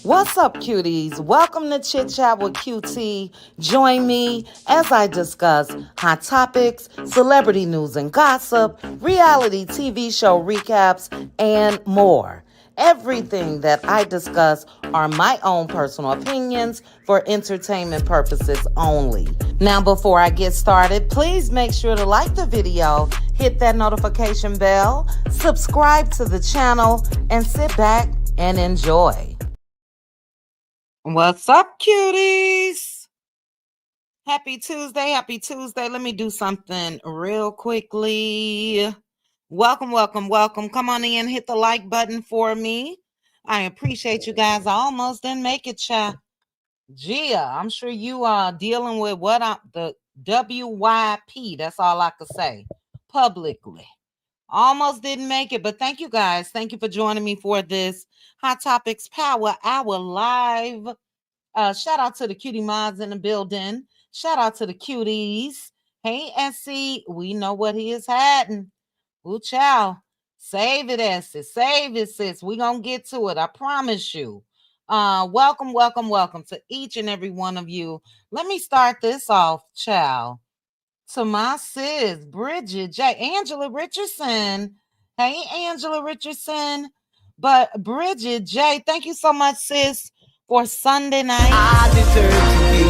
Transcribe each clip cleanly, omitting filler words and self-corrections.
What's up, cuties? Welcome to Chit Chat with QT. Join me as I discuss hot topics, celebrity news and gossip, reality TV show recaps, and more. Everything that I discuss are my own personal opinions for entertainment purposes only. Now, before I get started, please make sure to like the video, hit that notification bell, subscribe to the channel, and sit back and enjoy. What's up, cuties? Happy Tuesday. Happy Tuesday. Let me do something real quickly. Welcome, welcome, welcome. Come on in, hit the like button for me. I appreciate you guys. I almost didn't make it, child. Gia, I'm sure you are dealing with the WYP. That's all I could say publicly. Almost didn't make it, but thank you guys. Thank you for joining me for this Hot Topics Power Hour live. Shout out to the cutie mods in the building. Shout out to the cuties. Hey, Essie, we know what he is hiding. Ooh, child. Save it, Essie. Save it, sis. We gonna get to it. I promise you. Welcome, welcome, welcome to each and every one of you. Let me start this off, child. To my sis, Bridget J. Angela Richardson. Hey, Angela Richardson. But Bridget J., thank you so much, sis, for Sunday night. I deserve to be.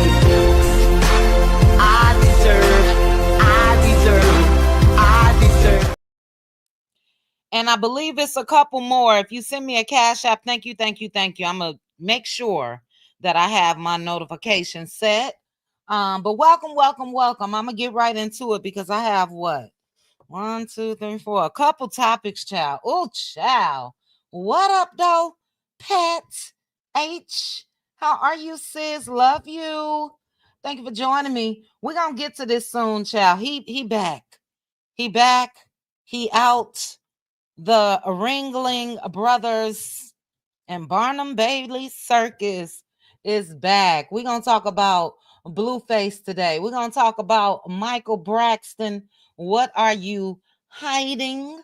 I deserve. And I believe it's a couple more. If you send me a cash app, thank you, thank you, thank you. I'm going to make sure that I have my notifications set. But welcome, welcome, welcome. I'm going to get right into it because I have what? 1, 2, 3, 4. A couple topics, child. Oh, child. What up, though? Pat H. How are you, sis? Love you. Thank you for joining me. We're going to get to this soon, child. He back. He back. He out. The Ringling Brothers and Barnum Bailey Circus is back. We're going to talk about Blueface today. We're going to talk about Michael Braxton. What are you hiding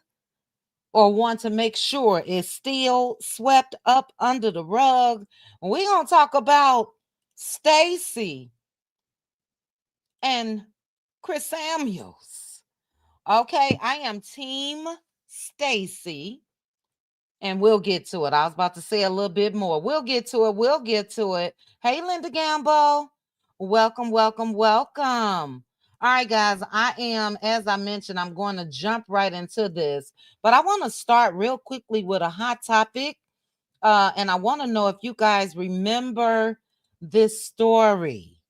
or want to make sure is still swept up under the rug? We're going to talk about Stacy and Chris Samuels. Okay, I am Team Stacy. And we'll get to it. I was about to say a little bit more. We'll get to it. We'll get to it. Hey, Linda Gamble. Welcome, welcome, welcome. All right, guys. I am, as I mentioned, I'm going to jump right into this. But I want to start real quickly with a hot topic. And I want to know if you guys remember this story.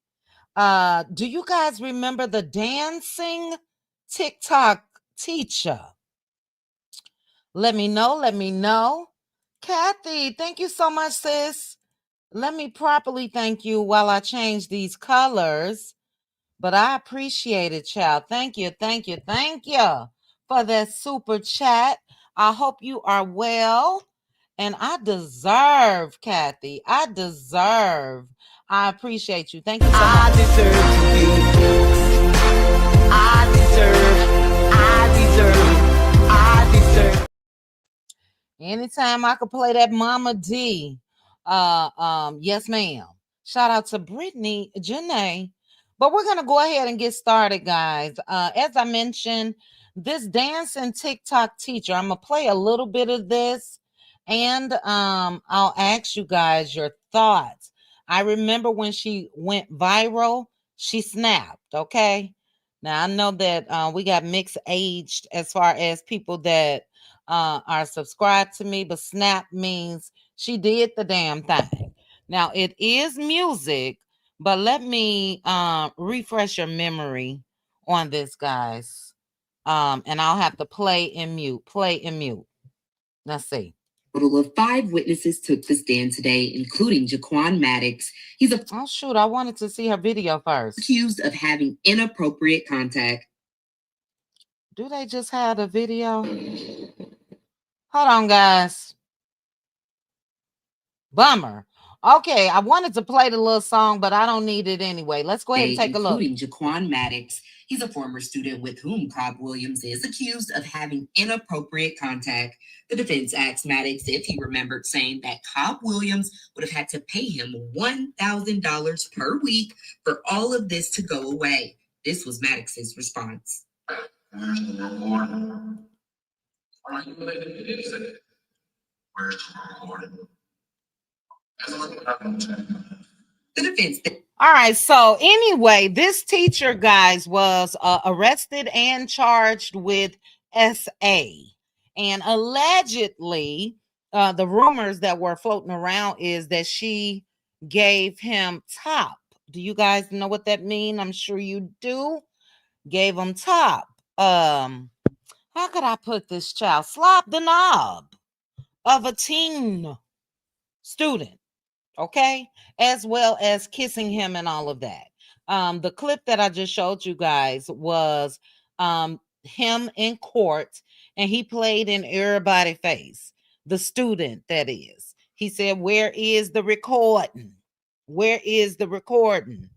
Do you guys remember the dancing TikTok teacher? Let me know. Let me know. Kathy, thank you so much, sis. Let me properly thank you while I change these colors. But I appreciate it, child. Thank you, thank you, thank you for that super chat. I hope you are well. And I deserve, Kathy. I deserve. I appreciate you. Thank you so much. I deserve to be. I deserve. I deserve. Anytime I could play that Mama D. Yes, ma'am. Shout out to Brittany Janae. But we're gonna go ahead and get started, guys. As I mentioned, this dancing TikTok teacher, I'm gonna play a little bit of this, and I'll ask you guys your thoughts. I remember when she went viral, she snapped. Okay. Now I know that we got mixed aged as far as people that are subscribed to me, but snap means she did the damn thing. Now it is music, but let me refresh your memory on this, guys. And I'll have to play in mute. Play in mute. Let's see. A total of 5 witnesses took the stand today, including Jaquan Maddox. He's Oh shoot, I wanted to see her video first. accused of having inappropriate contact. Do they just have the video? Hold on, guys. Bummer. Okay, I wanted to play the little song, but I don't need it anyway. Let's go ahead and take a look. Including Jaquan Maddox. He's a former student with whom Cobb Williams is accused of having inappropriate contact. The defense asked Maddox if he remembered saying that Cobb Williams would have had to pay him $1,000 per week for all of this to go away. This was Maddox's response. Where's the recording? Are you related to it? Where's the recording? The defense. All right. So anyway, this teacher, guys, was arrested and charged with SA. And allegedly, the rumors that were floating around is that she gave him top. Do you guys know what that means? I'm sure you do. Gave him top. How could I put this, child? Slop the knob of a teen student. Okay, as well as kissing him and all of that. The clip that I just showed you guys was him in court, and he played in everybody's face. The student, that is. He said, "Where is the recording? Where is the recording?"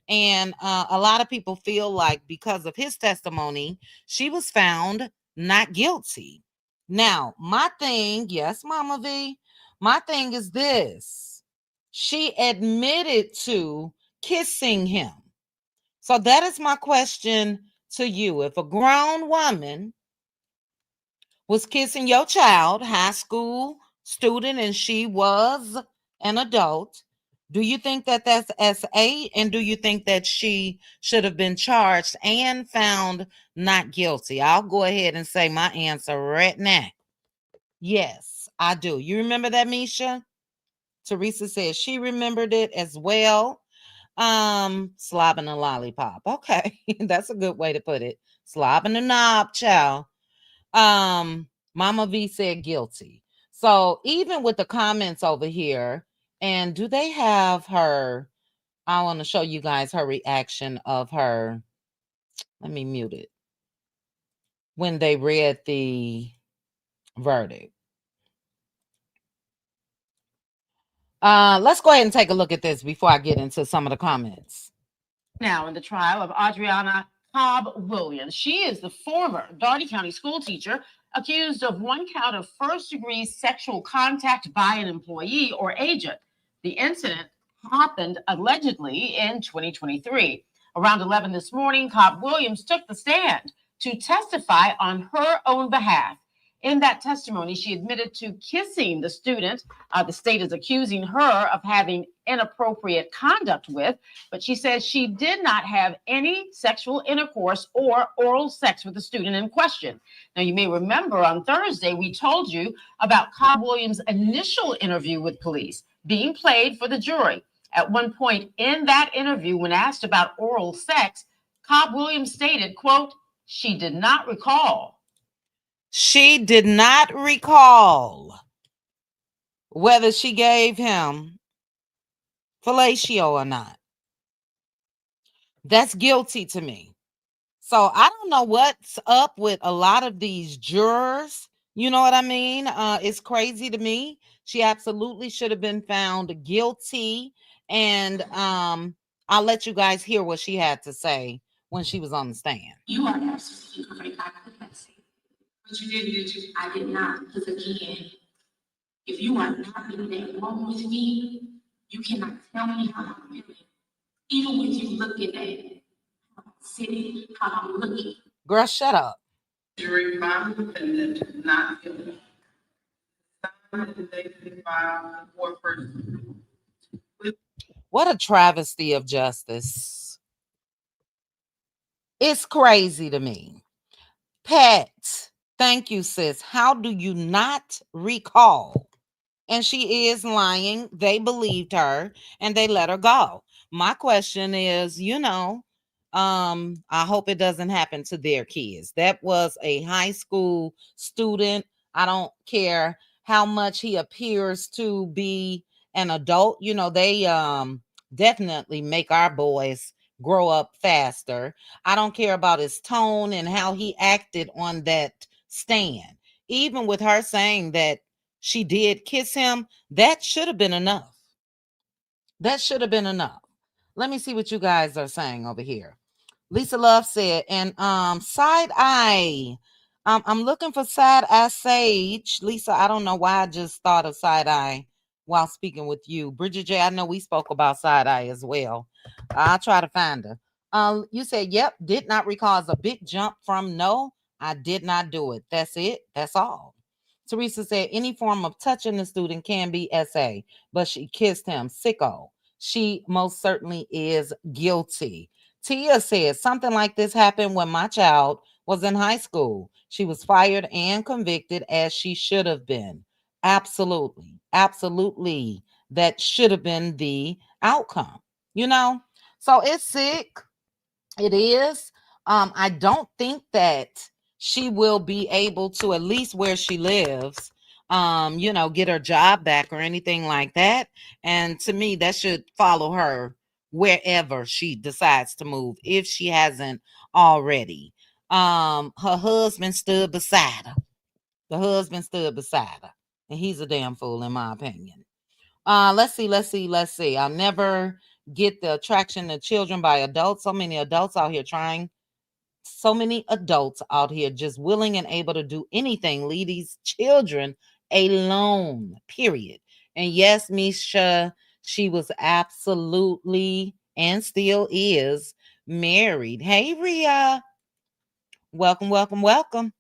And a lot of people feel like because of his testimony, she was found not guilty. Now, my thing, yes, Mama V, my thing is this: she admitted to kissing him. So that is my question to you. If a grown woman was kissing your child, high school student, and she was an adult, do you think that that's SA? And do you think that she should have been charged and found not guilty? I'll go ahead and say my answer right now. Yes, I do. You remember that, Misha? Teresa says she remembered it as well. Slobbing a lollipop. Okay, that's a good way to put it. Slobbing a knob, child. Mama V said guilty. So even with the comments over here, and do they have her? I want to show you guys her reaction of her. Let me mute it. When they read the verdict. Let's go ahead and take a look at this before I get into some of the comments. Now, in the trial of Adriana Cobb Williams, she is the former Dougherty County school teacher accused of one count of first-degree sexual contact by an employee or agent. The incident happened allegedly in 2023. Around 11 this morning, Cobb Williams took the stand to testify on her own behalf. In that testimony, she admitted to kissing the student the state is accusing her of having inappropriate conduct with, but she says she did not have any sexual intercourse or oral sex with the student in question. Now, you may remember on Thursday, we told you about Cobb Williams' initial interview with police being played for the jury. At one point in that interview, when asked about oral sex, Cobb Williams stated, quote, she did not recall. She did not recall whether she gave him fellatio or not. That's guilty to me. So I don't know what's up with a lot of these jurors. You know what I mean? It's crazy to me. She absolutely should have been found guilty. And I'll let you guys hear what she had to say when she was on the stand. You are absolutely correct. I could not say. But you did you? I did not. Because again, if you are not in that room with me, you cannot tell me how I'm feeling. Even with you looking at how I'm sitting, how I'm looking. Girl, shut up. Jury found the defendant not guilty. What a travesty of justice. It's crazy to me. Pat, thank you, sis. How do you not recall? And she is lying. They believed her and they let her go. My question is, I hope it doesn't happen to their kids. That was a high school student. I don't care how much he appears to be an adult. They definitely make our boys grow up faster. I don't care about his tone and how he acted on that stand. Even with her saying that she did kiss him, that should have been enough. That should have been enough. Let me see what you guys are saying over here. Lisa Love said, and side eye. I'm looking for side eye Sage. Lisa, I don't know why I just thought of side eye while speaking with you. Bridget J, I know we spoke about side eye as well. I'll try to find her. You said, yep, did not recall as a big jump from no. I did not do it. That's it. That's all. Teresa said, any form of touching the student can be SA, but she kissed him. Sicko. She most certainly is guilty. Tia said, something like this happened when my child was in high school. She was fired and convicted as she should have been. Absolutely. Absolutely. That should have been the outcome, you know? So it's sick. It is. I don't think that she will be able to, at least where she lives, get her job back or anything like that. And to me, that should follow her wherever she decides to move, if she hasn't already. Her husband stood beside her. The husband stood beside her. And he's a damn fool, in my opinion. Let's see. I'll never get the attraction to children by adults. So many adults out here trying. So many adults out here just willing and able to do anything. Leave these children alone, period. And yes, Misha, she was absolutely and still is married. Hey, Ria. Welcome.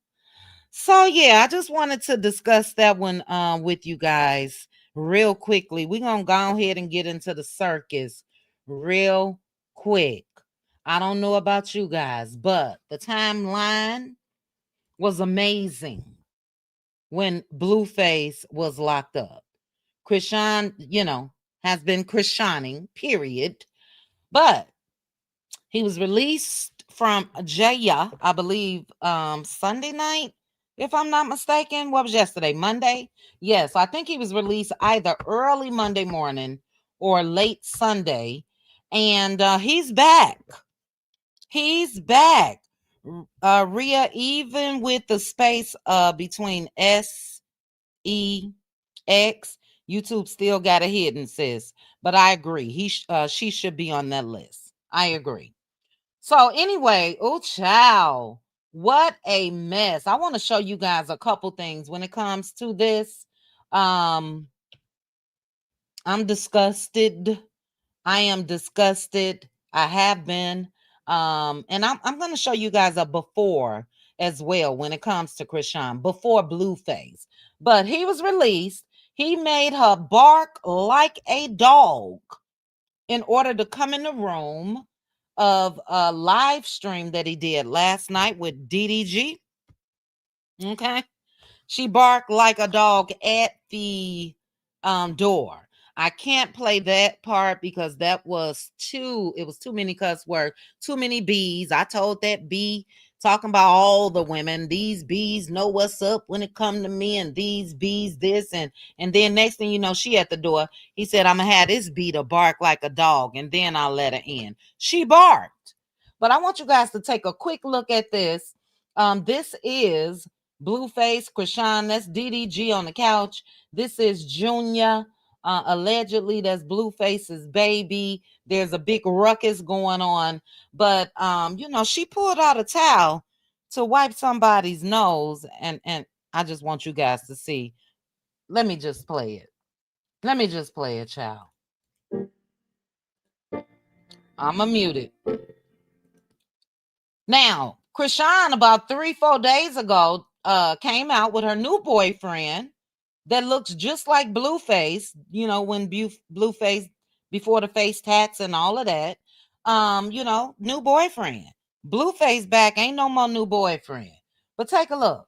So yeah, I just wanted to discuss that one with you guys real quickly. We're gonna go ahead and get into the circus real quick. I don't know about you guys, but the timeline was amazing when Blueface was locked up. Krishan, has been Krishaning, period. But he was released from jail, I believe, Sunday night, if I'm not mistaken. What was yesterday? Monday? Yes, I think he was released either early Monday morning or late Sunday. And he's back. He's back. Rhea, even with the space between S, E, X, YouTube still got a hidden, sis. But I agree. She should be on that list. I agree. So anyway, oh child, what a mess. I want to show you guys a couple things when it comes to this. I'm disgusted. I am disgusted. I have been. And I'm going to show you guys a before as well when it comes to Krishan, before Blueface. But he was released. He made her bark like a dog in order to come in the room of a live stream that he did last night with DDG. Okay. She barked like a dog at the door. I can't play that part because it was too many cuss words, too many bees. I told that bee, talking about all the women, these bees know what's up when it come to me, and these bees this, and then next thing you know, she at the door. He said, I'm gonna have this bee to bark like a dog, and then I'll let her in. She barked. But I want you guys to take a quick look at this. This is Blueface, Krishan, that's DDG on the couch. This is Junior. Allegedly, that's Blueface's baby. There's a big ruckus going on. But, she pulled out a towel to wipe somebody's nose. And I just want you guys to see. Let me just play it. Child. I'm going to mute it. Now, Krishan, about 3-4 days ago, came out with her new boyfriend that looks just like Blueface, when Blueface, before the face tats and all of that, new boyfriend. Blueface back, ain't no more new boyfriend. But take a look.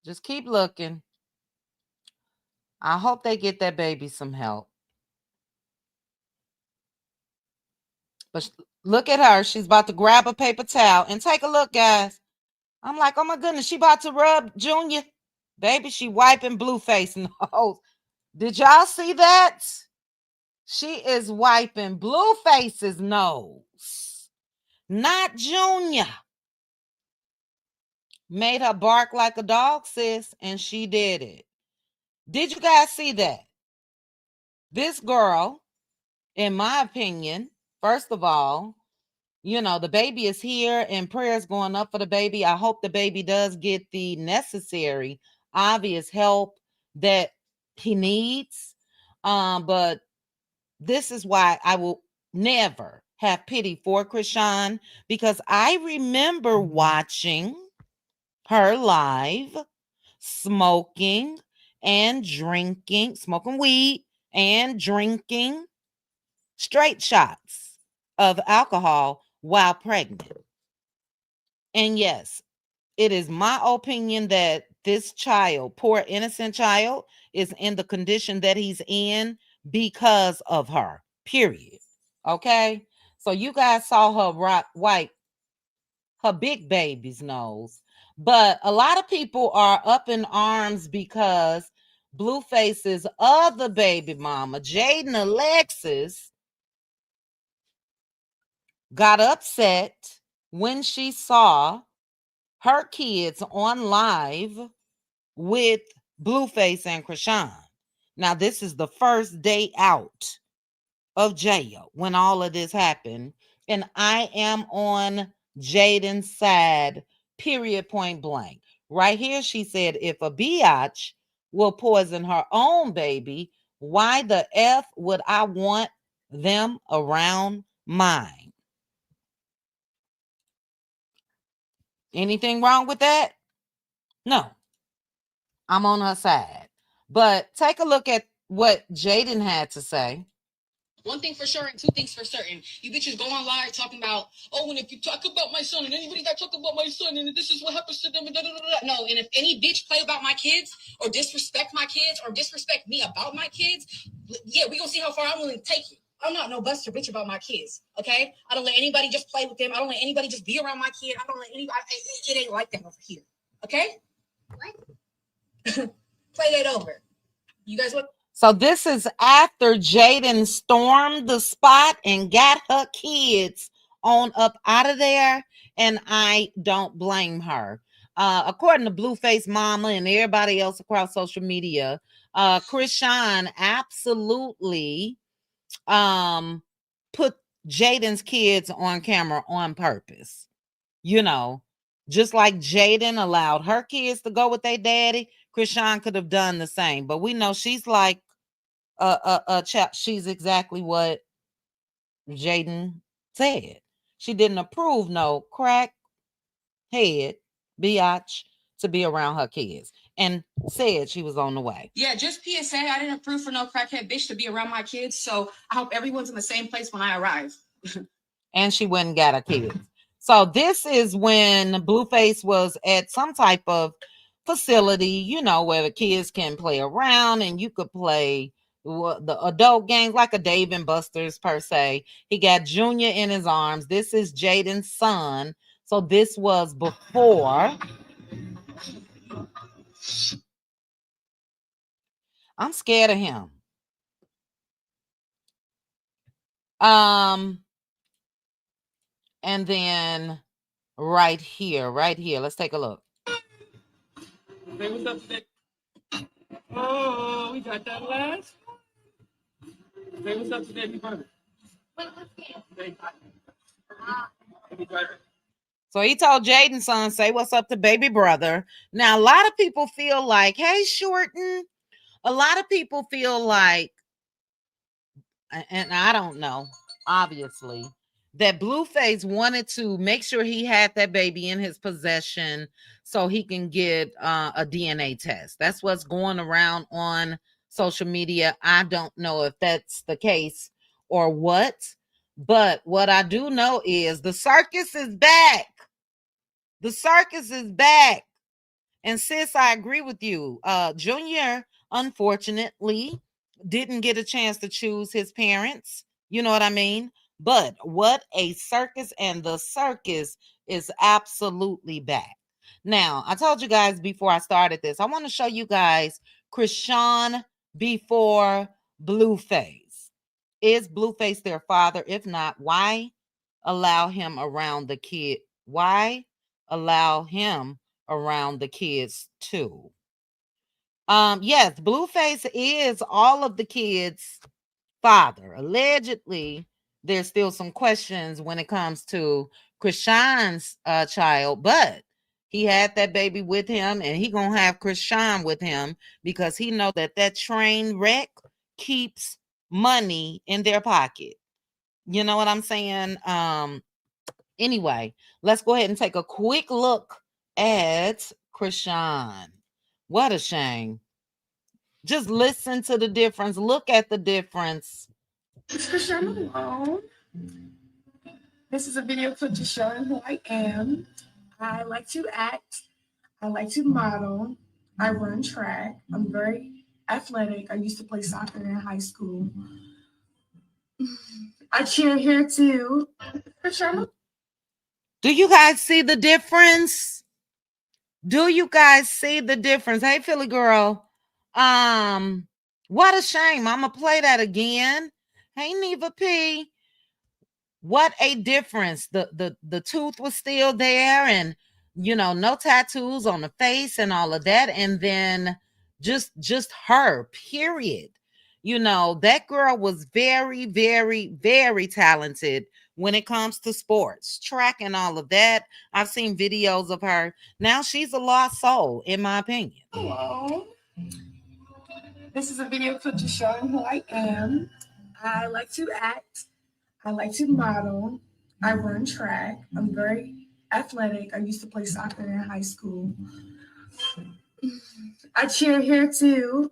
Just keep looking. I hope they get that baby some help. But look at her. She's about to grab a paper towel. And take a look, guys. I'm like, oh my goodness, she about to rub Junior. Baby, she wiping Blueface nose. Did y'all see that? She is wiping Blueface's nose. Not Junior. Made her bark like a dog, sis, and she did it. Did you guys see that? This girl, in my opinion, first of all, the baby is here and prayers going up for the baby. I hope the baby does get the necessary, obvious help that he needs. But this is why I will never have pity for Krishan, because I remember watching her live smoking and drinking, smoking weed and drinking straight shots of alcohol while pregnant. And yes, it is my opinion that this child, poor innocent child, is in the condition that he's in because of her, period. Okay? So you guys saw her wipe her big baby's nose. But a lot of people are up in arms because Blueface's other baby mama, Jaden Alexis, got upset when she saw her kids on live with Blueface and Krishan. Now, this is the first day out of jail when all of this happened. And I am on Jaden's side, period, point blank. Right here, she said, if a biatch will poison her own baby, why the F would I want them around mine? Anything wrong with that? No. I'm on her side. But take a look at what Jaden had to say. One thing for sure and two things for certain. You bitches go on live talking about, oh, and if you talk about my son and anybody that talk about my son and this is what happens to them and da, da, da, da. No, and if any bitch play about my kids or disrespect my kids or disrespect me about my kids, yeah, we gonna see how far I'm willing to take you. I'm not no buster bitch about my kids, okay? I don't let anybody just play with them. I don't let anybody just be around my kid. I don't let anybody, it ain't like that over here, okay? What? Play that over. You guys what? So this is after Jaden stormed the spot and got her kids on up out of there, and I don't blame her. According to Blueface Mama and everybody else across social media, Krishan absolutely put Jaden's kids on camera on purpose. Just like Jaden allowed her kids to go with their daddy, Krishan could have done the same. But we know she's like she's exactly what Jaden said. She didn't approve no crack head biatch to be around her kids and said she was on the way. Yeah, just PSA. I didn't approve for no crackhead bitch to be around my kids, so I hope everyone's in the same place when I arrive. And she went and got her kids. So this is when Blueface was at some type of facility, where the kids can play around and you could play the adult games like a Dave and Buster's per se. He got Junior in his arms. This is Jaden's son. So this was before. I'm scared of him. And then right here, let's take a look. Hey, what's up today? Oh, we got that last. Hey, what's up today, brother? So he told Jaden's son, say what's up to baby brother. Now, a lot of people feel like, hey, Shorten, a lot of people feel like, and I don't know, obviously, that Blueface wanted to make sure he had that baby in his possession so he can get a DNA test. That's what's going around on social media. I don't know if that's the case or what, but what I do know is the circus is back. The circus is back. And sis, I agree with you. Junior, unfortunately, didn't get a chance to choose his parents. You know what I mean? But what a circus, and the circus is absolutely back. Now, I told you guys before I started this, I want to show you guys Krishan before Blueface. Is Blueface their father? If not, why allow him around the kid? Why allow him around the kids too? Yes, Blueface is all of the kids' father. Allegedly, there's still some questions when it comes to Krishan's child, but he had that baby with him, and he gonna have Krishan with him because he know that that train wreck keeps money in their pocket. You know what I'm saying? Anyway, let's go ahead and take a quick look at Krishan. What a shame. Just listen to the difference. Look at the difference. It's for sure alone. This is a video clip just showing who I am. I like to act. I like to model. I run track. I'm very athletic. I used to play soccer in high school. I cheer here too. For sure. Do you guys see the difference? Do you guys see the difference? Hey, Philly girl. What a shame. I'm gonna play that again. Hey, Neva P. What a difference. The tooth was still there, and no tattoos on the face and all of that. And then just her, period. That girl was very, very, very talented when it comes to sports, track and all of that. I've seen videos of her. Now she's a lost soul, in my opinion. Hello. This is a video clip just showing who I am. I like to act. I like to model. I run track. I'm very athletic. I used to play soccer in high school. I cheer here too.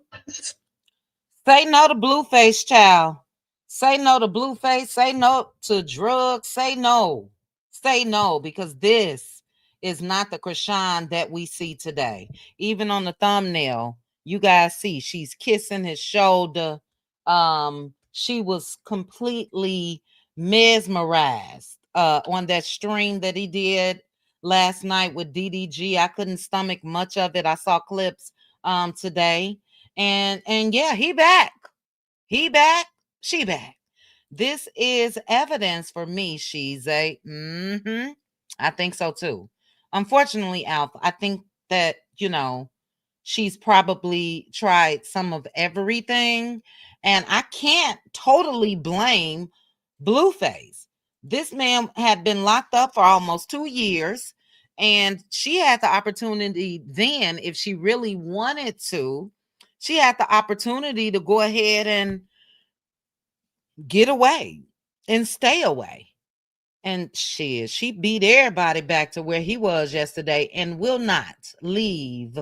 Say no to Blueface, child. Say no to Blueface. Say no to drugs. Say no. Say no, because this is not the Krishan that we see today. Even on the thumbnail, you guys see she's kissing his shoulder. She was completely mesmerized on that stream that he did last night with DDG. I couldn't stomach much of it. I saw clips today. And yeah, he back. He back. She back. This is evidence for me, she's a I think so too. Unfortunately, Alf, I think that, she's probably tried some of everything. And I can't totally blame Blueface. This man had been locked up for almost 2 years. And she had the opportunity then, if she really wanted to, she had the opportunity to go ahead and get away and stay away. And she beat everybody back to where he was yesterday and will not leave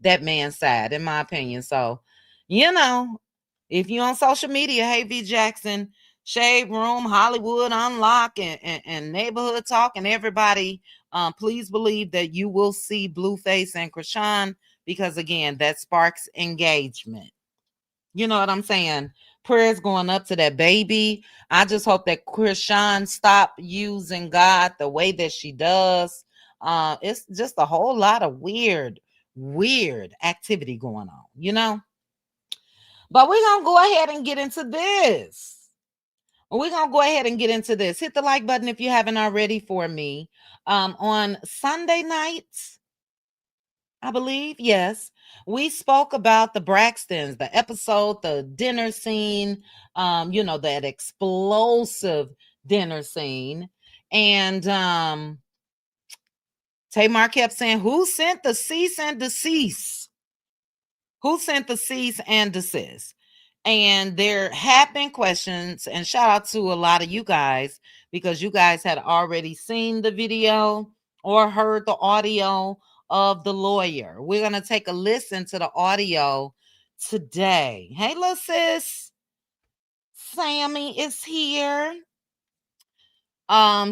that man's side, in my opinion. So, if you're on social media, hey V Jackson, Shade Room, Hollywood Unlock, and Neighborhood Talk, and everybody, please believe that you will see Blueface and Krishan, because again, that sparks engagement. You know what I'm saying? Prayers going up to that baby. I just hope that Krishan stop using God the way that she does. It's just a whole lot of weird activity going on. But we're going to go ahead and get into this. Hit the like button if you haven't already for me. On Sunday nights, I believe, yes, we spoke about the Braxtons, the episode, the dinner scene, that explosive dinner scene. And Tamar kept saying, who sent the cease and desist? Who sent the cease and desist? And there have been questions, and shout out to a lot of you guys, because you guys had already seen the video or heard the audio of the lawyer. We're going to take a listen to the audio today. Hey, little sis. Sammy is here.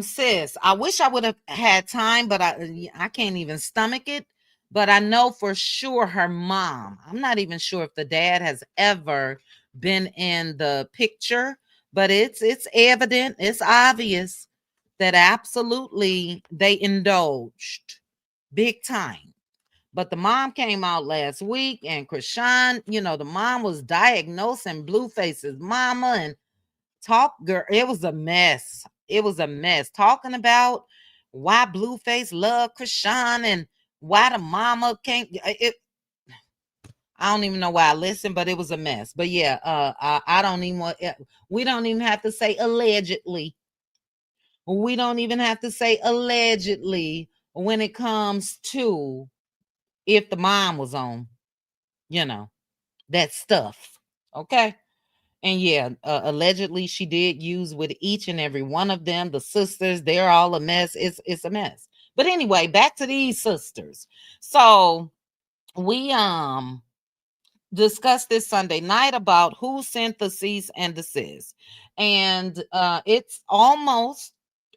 Sis, I wish I would have had time, but I can't even stomach it. But I know for sure her mom, I'm not even sure if the dad has ever been in the picture, but it's evident, it's obvious that absolutely they indulged big time. But the mom came out last week, and Krishan, the mom was diagnosing Blueface's mama and girl, it was a mess. It was a mess. Talking about why Blueface loved Krishan and why the mama can't. I don't even know why I listened, but it was a mess. But yeah, I don't even want. We don't even have to say allegedly. We don't even have to say allegedly when it comes to if the mom was on, that stuff. Okay. And yeah, allegedly she did use with each and every one of them. The sisters, they're all a mess. It's a mess. But anyway, back to these sisters. So we discussed this Sunday night about who sent the cease and desist. And it's almost,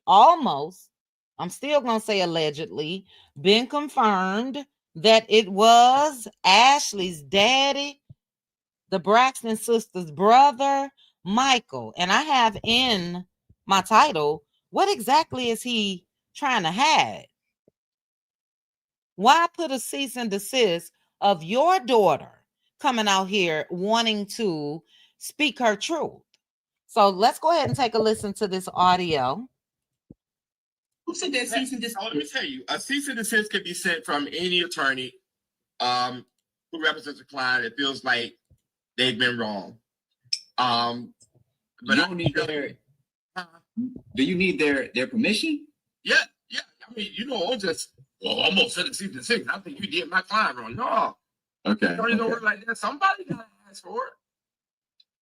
I'm still gonna say allegedly, been confirmed that it was Ashley's daddy, the Braxton sisters' brother, Michael. And I have in my title, what exactly is he trying to hide? Why put a cease and desist of your daughter coming out here wanting to speak her truth? So let's go ahead and take a listen to this audio. Who said that cease and desist? Let me tell you, a cease and desist can be sent from any attorney who represents a client that feels like they've been wrong. But you don't need their. Do you need their permission? Yeah. I mean, I'll just. Well, I'm gonna send a cease and desist. I think you did my client wrong. No. Okay. Don't work like that. Somebody gotta ask for it.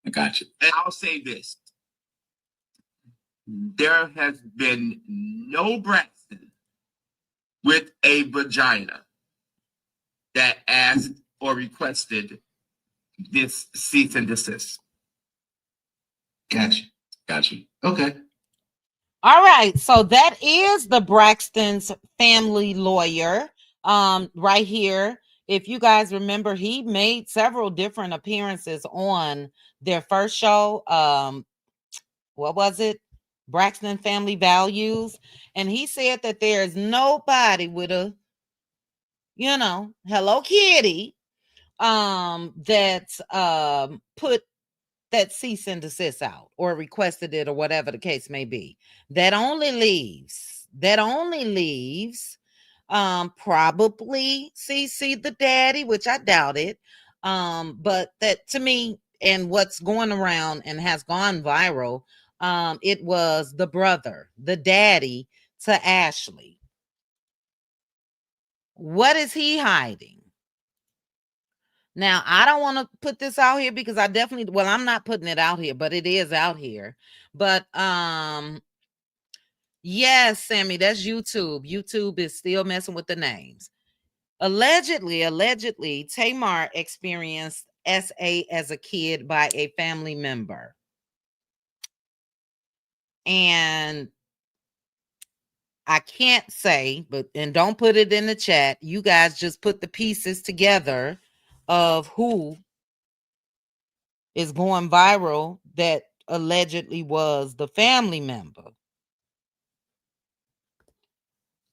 I got you. And I'll say this. There has been no Braxton with a vagina that asked or requested this cease and desist. Got you. Okay. All right. So that is the Braxton's family lawyer right here. If you guys remember, he made several different appearances on their first show. What was it? Braxton Family Values. And he said that there's nobody with a, Hello Kitty that put that cease and desist out or requested it or whatever the case may be. That only leaves probably CC the daddy, which I doubt it. But that to me, and what's going around and has gone viral, it was the brother, the daddy to Ashley. What is he hiding? Now, I don't want to put this out here because I'm not putting it out here, but it is out here. But yes, Sammy, that's YouTube. YouTube is still messing with the names. Allegedly, Tamar experienced SA as a kid by a family member. And I can't say, and don't put it in the chat. You guys just put the pieces together of who is going viral that allegedly was the family member.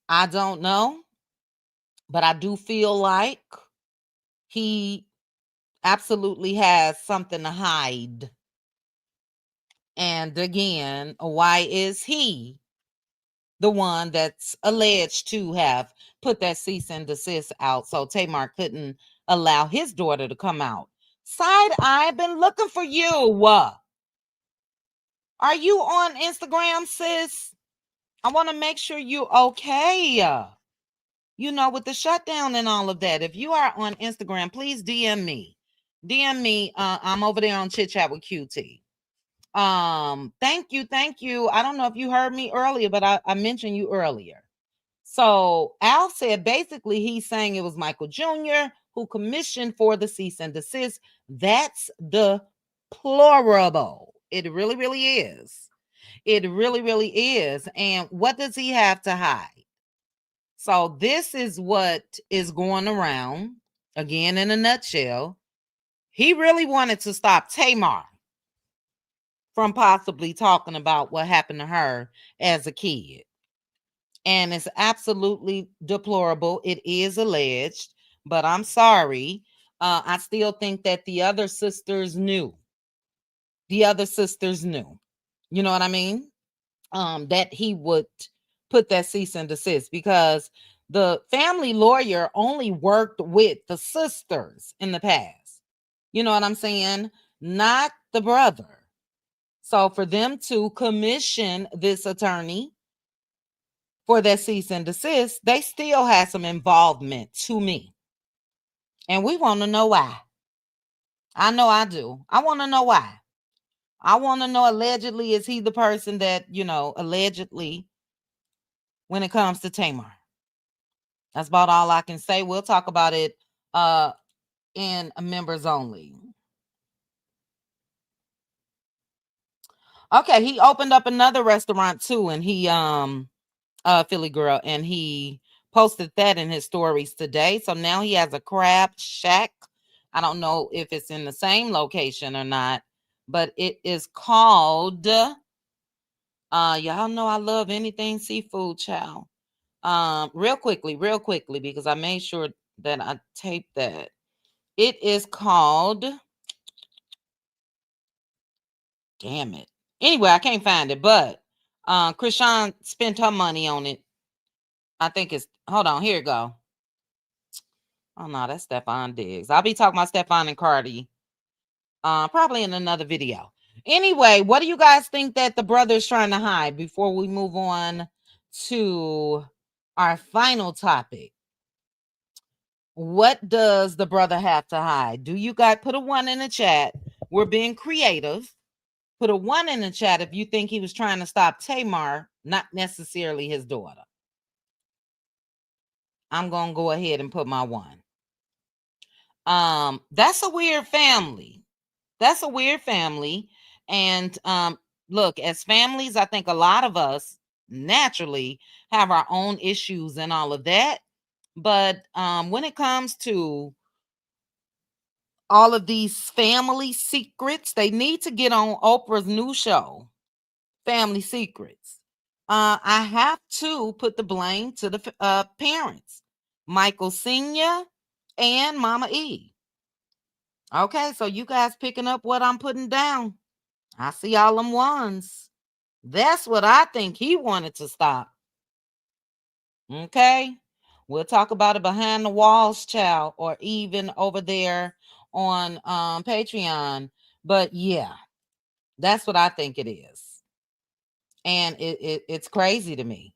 I don't know, but I do feel like he absolutely has something to hide. And again, why is he the one that's alleged to have put that cease and desist out so Tamar couldn't allow his daughter to come out? Side eye, been looking for you. Are you on Instagram, sis? I want to make sure you're okay. With the shutdown and all of that. If you are on Instagram, please DM me. I'm over there on Chit Chat with QT. Thank you. I don't know if you heard me earlier, but I mentioned you earlier. So Al said basically he's saying it was Michael Jr. who commissioned for the cease and desist. That's deplorable. It really, really is. It really, really is. And what does he have to hide? So this is what is going around. Again, in a nutshell, he really wanted to stop Tamar from possibly talking about what happened to her as a kid. And it's absolutely deplorable. It is alleged, but I'm sorry. I still think that the other sisters knew. You know what I mean? That he would put that cease and desist because the family lawyer only worked with the sisters in the past. You know what I'm saying? Not the brother. So for them to commission this attorney for that cease and desist, they still had some involvement to me. And we want to know why. I know I do. I want to know why. I want to know, allegedly, is he the person that, allegedly, when it comes to Tamar? That's about all I can say. We'll talk about it in members only. Okay, he opened up another restaurant too, and he Philly girl, and he posted that in his stories today. So now he has a crab shack. I don't know if it's in the same location or not, but it is called y'all know I love anything seafood, child. Real quickly, because I made sure that I taped that. It is called, damn it. Anyway, I can't find it, but Krishan spent her money on it. I think it's, hold on, here it go. Oh no, that's Stefan Diggs. I'll be talking about Stefan and Cardi probably in another video. Anyway, what do you guys think that the brother is trying to hide before we move on to our final topic? What does the brother have to hide? Do you guys put a 1 in the chat? We're being creative. Put a 1 in the chat if you think he was trying to stop Tamar, not necessarily his daughter. I'm going to go ahead and put my 1. That's a weird family. That's a weird family. And look, as families, I think a lot of us naturally have our own issues and all of that. But when it comes to all of these family secrets, they need to get on Oprah's new show, Family Secrets. I have to put the blame to the parents, Michael Sr. and Mama E. Okay, so you guys picking up what I'm putting down? I see all them ones. That's what I think he wanted to stop. Okay, we'll talk about it behind the walls, child, or even over there on Patreon. But yeah, that's what I think it is. And it's crazy to me,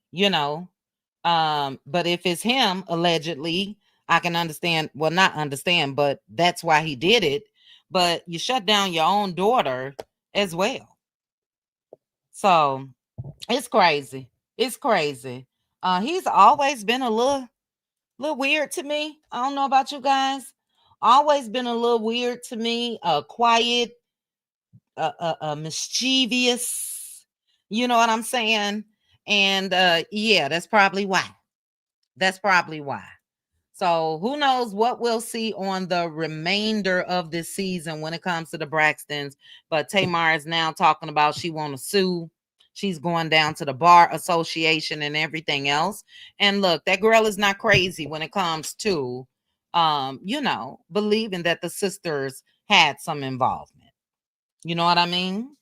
but if it's him, allegedly, I can understand. Well, not understand, but that's why he did it. But you shut down your own daughter as well. So it's crazy. It's crazy. He's always been a little weird to me. I don't know about you guys. Always been a little weird to me. Quiet, mischievous. You know what I'm saying? And yeah, that's probably why. That's probably why. So who knows what we'll see on the remainder of this season when it comes to the Braxtons. But Tamar is now talking about she want to sue. She's going down to the bar association and everything else. And look, that girl is not crazy when it comes to, believing that the sisters had some involvement. You know what I mean?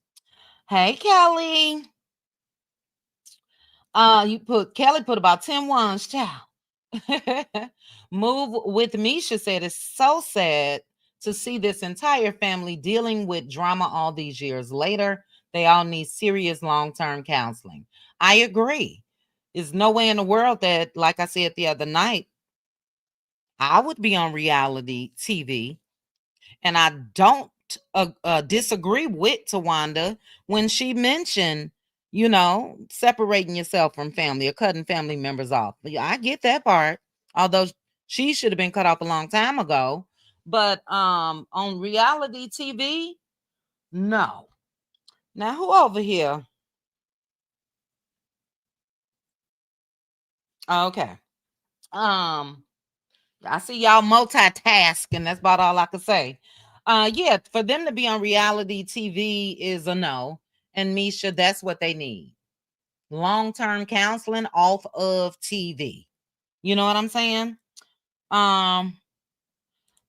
Hey, Kelly. Kelly put about 10 ones, child. Move with Misha said it's so sad to see this entire family dealing with drama all these years later. They all need serious long-term counseling. I agree. There's no way in the world that, like I said the other night, I would be on reality TV. And I don't disagree with Tawanda when she mentioned, separating yourself from family or cutting family members off. I get that part, although she should have been cut off a long time ago. But on reality TV, no. Now, who over here? Okay. I see y'all multitasking. That's about all I can say. Yeah, for them to be on reality TV is a no. And Misha, that's what they need. Long-term counseling off of TV. You know what I'm saying?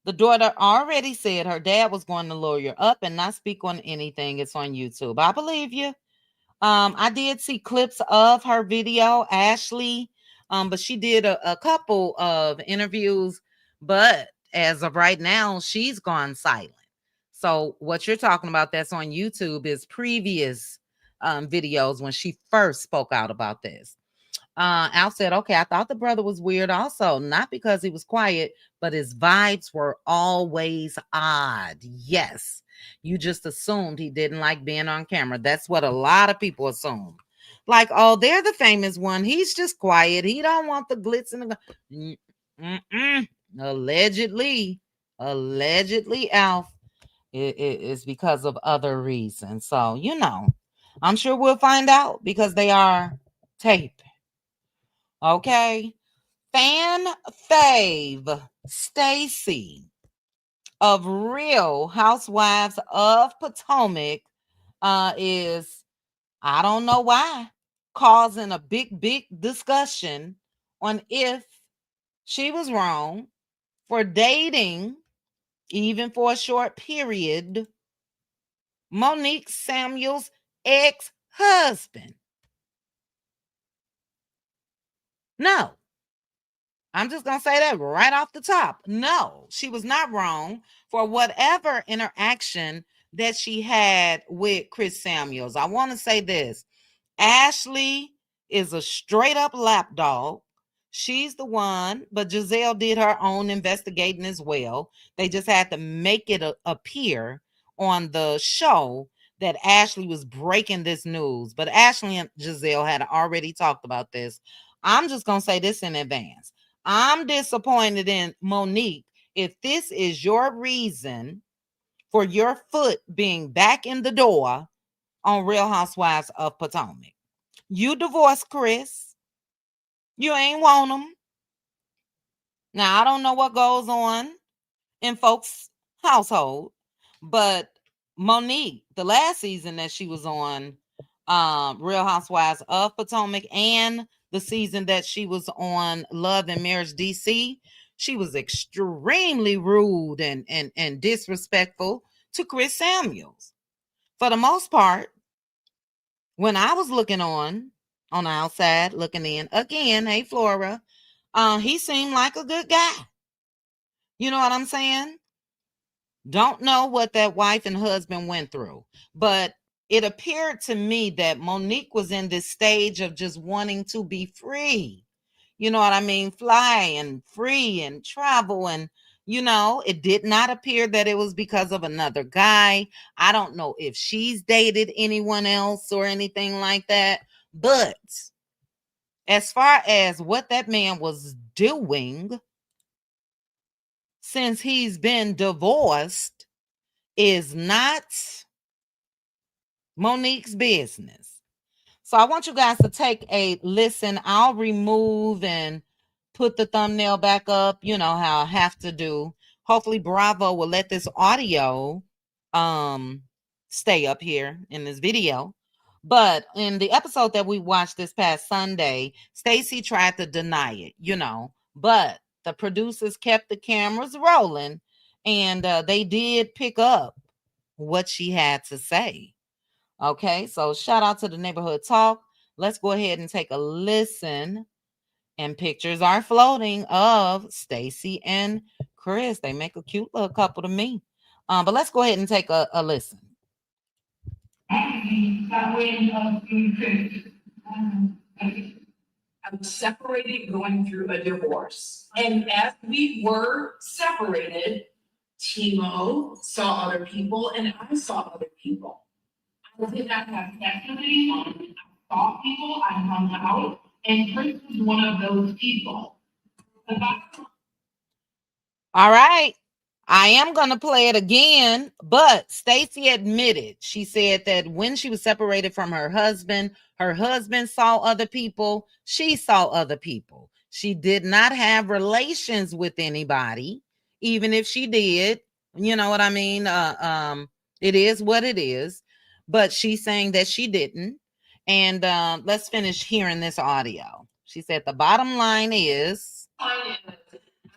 The daughter already said her dad was going to lawyer up and not speak on anything. It's on YouTube. I believe you. I did see clips of her video, Ashley, but she did a couple of interviews. But as of right now, she's gone silent. So what you're talking about that's on YouTube is previous videos when she first spoke out about this. Al said, okay, I thought the brother was weird also, not because he was quiet, but his vibes were always odd. Yes, you just assumed he didn't like being on camera. That's what a lot of people assume. Like, oh, they're the famous one. He's just quiet. He don't want the glitz and the... Allegedly, Alf, it's because of other reasons. So, I'm sure we'll find out because they are taped. Okay. Fan fave Stacy of Real Housewives of Potomac is, I don't know why, causing a big discussion on if she was wrong for dating, even for a short period, Monique Samuel's ex-husband. No. I'm just going to say that right off the top. No, she was not wrong for whatever interaction that she had with Chris Samuels. I want to say this. Ashley is a straight up lapdog. She's the one, but Giselle did her own investigating as well. They just had to make it appear on the show that Ashley was breaking this news. But Ashley and Giselle had already talked about this. I'm just going to say this in advance. I'm disappointed in Monique if this is your reason for your foot being back in the door on Real Housewives of Potomac. You divorced Chris. You ain't want him. Now, I don't know what goes on in folks' household, but Monique, the last season that she was on Real Housewives of Potomac and the season that she was on Love and Marriage DC, she was extremely rude and disrespectful to Chris Samuels. For the most part, when I was looking on the outside, looking in, again, hey, Flora, he seemed like a good guy. You know what I'm saying? Don't know what that wife and husband went through, but it appeared to me that Monique was in this stage of just wanting to be free. You know what I mean? Fly and free and travel. And, it did not appear that it was because of another guy. I don't know if she's dated anyone else or anything like that. But as far as what that man was doing since he's been divorced is not Monique's business. So I want you guys to take a listen. I'll remove and put the thumbnail back up, you know how I have to do. Hopefully Bravo will let this audio stay up here in this video. But in the episode that we watched this past Sunday, Stacy tried to deny it, but the producers kept the cameras rolling and they did pick up what she had to say. Okay, so shout out to the Neighborhood Talk. Let's go ahead and take a listen. And pictures are floating of Stacy and Chris. They make a cute little couple to me. But let's go ahead and take a listen. That way of doing things. I was separated going through a divorce. And as we were separated, Timo saw other people and I saw other people. I did not have sex with anyone. I saw people, I hung out, and Chris was one of those people. All right. I am going to play it again, but Stacy admitted, she said that when she was separated from her husband saw other people, she saw other people. She did not have relations with anybody, even if she did. You know what I mean? It is what it is, but she's saying that she didn't. And let's finish hearing this audio. She said the bottom line is, I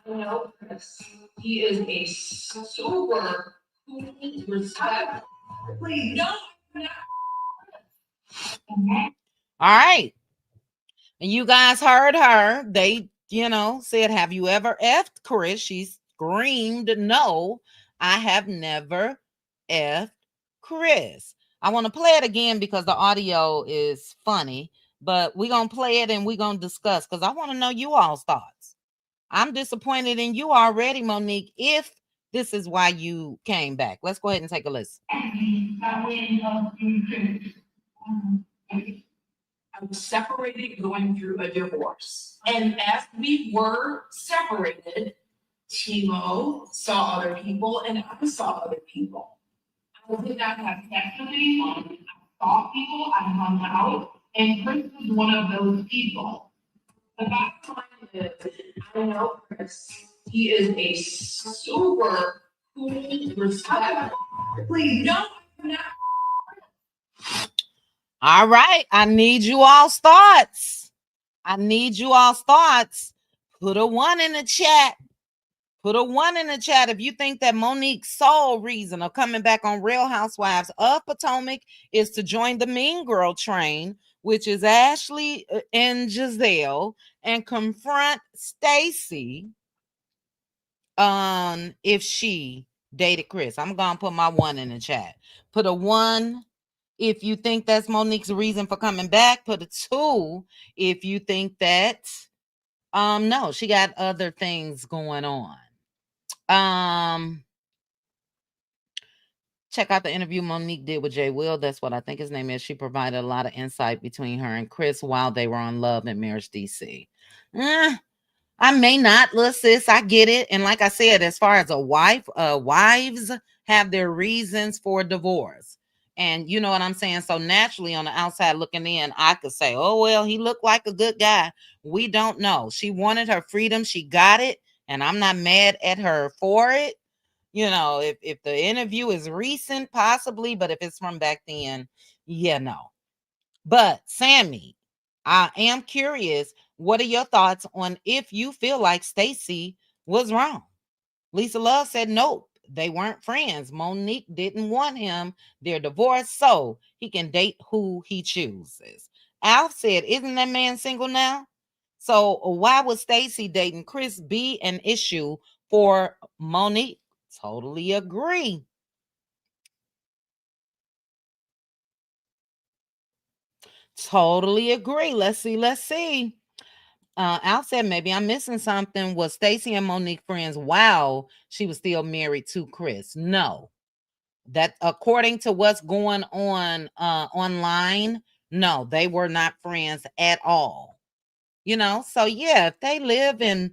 know Chris. He is a super cool, respectful. Please, no. All right. And you guys heard her. They, said, have you ever effed Chris? She screamed, no, I have never F Chris. I want to play it again because the audio is funny, but we're going to play it and we're going to discuss because I want to know you all's thoughts. I'm disappointed in you already, Monique, if this is why you came back. Let's go ahead and take a listen. I was separated going through a divorce. And as we were separated, Timo saw other people and I saw other people. I did not have sex with anyone. I saw people, I hung out, and Chris was one of those people. The bottom line is, I know Chris. He is a super cool, respectful. Please, no, I'm not. All right. I need you all's thoughts. I need you all's thoughts. Put a 1 in the chat. Put a 1 in the chat if you think that Monique's sole reason of coming back on Real Housewives of Potomac is to join the Mean Girl train, which is Ashley and Giselle, and confront Stacy if she dated Chris. I'm gonna put my 1 in the chat. Put a 1 if you think that's Monique's reason for coming back. Put a 2 if you think that no, she got other things going on. Check out the interview Monique did with Jay Will. That's what I think his name is. She provided a lot of insight between her and Chris while they were on Love and Marriage DC. I may not, little sis. I get it. And like I said, as far as a wife, wives have their reasons for divorce. And you know what I'm saying? So naturally, on the outside looking in, I could say, oh, well, he looked like a good guy. We don't know. She wanted her freedom. She got it. And I'm not mad at her for it. You know, if the interview is recent, possibly. But if it's from back then, yeah, no. But Sammy, I am curious. What are your thoughts on if you feel like Stacy was wrong? Lisa Love said nope. They weren't friends. Monique didn't want him. They're divorced, so he can date who he chooses. Alf said, isn't that man single now? So why would Stacy dating Chris be an issue for Monique? Totally agree. Totally agree. Let's see. Al said maybe I'm missing something. Was Stacy and Monique friends while she was still married to Chris? No. That according to what's going on online, no, they were not friends at all. You know, so yeah, if they live in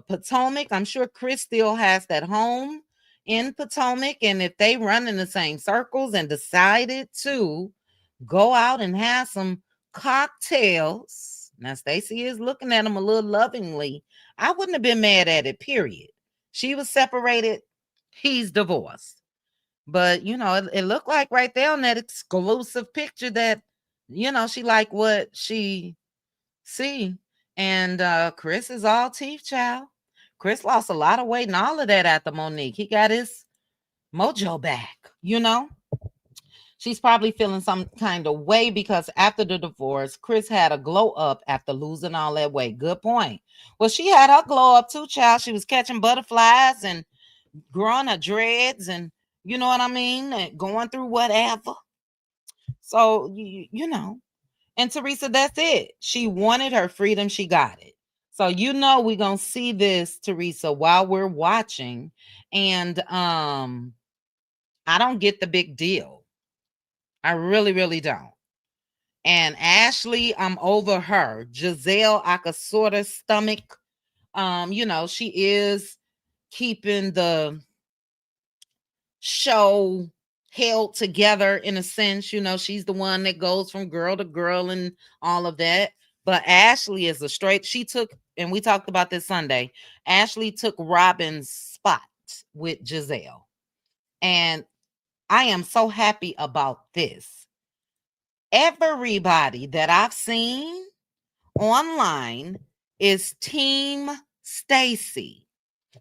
Potomac, I'm sure Chris still has that home in Potomac. And if they run in the same circles and decided to go out and have some cocktails, now Stacy is looking at him a little lovingly, I wouldn't have been mad at it, period. She was separated, he's divorced. But, you know, it looked like right there on that exclusive picture that, you know, she like what she see. And Chris is all teeth, child. Chris lost a lot of weight and all of that after Monique. He got his mojo back, you know. She's probably feeling some kind of way because after the divorce, Chris had a glow up after losing all that weight. Good point. Well, she had her glow up too, child. She was catching butterflies and growing her dreads and you know what I mean? And going through whatever. So, you know. And Teresa, that's it. She wanted her freedom. She got it. So, you know, we're going to see this, Teresa, while we're watching. And I don't get the big deal. I really, really don't. And Ashley, I'm over her. Giselle, I could sort of stomach. You know, she is keeping the show held together in a sense. You know, she's the one that goes from girl to girl and all of that. But Ashley is a straight, she took, and we talked about this Sunday, Ashley took Robin's spot with Giselle. And I am so happy about this. Everybody that I've seen online is Team Stacy.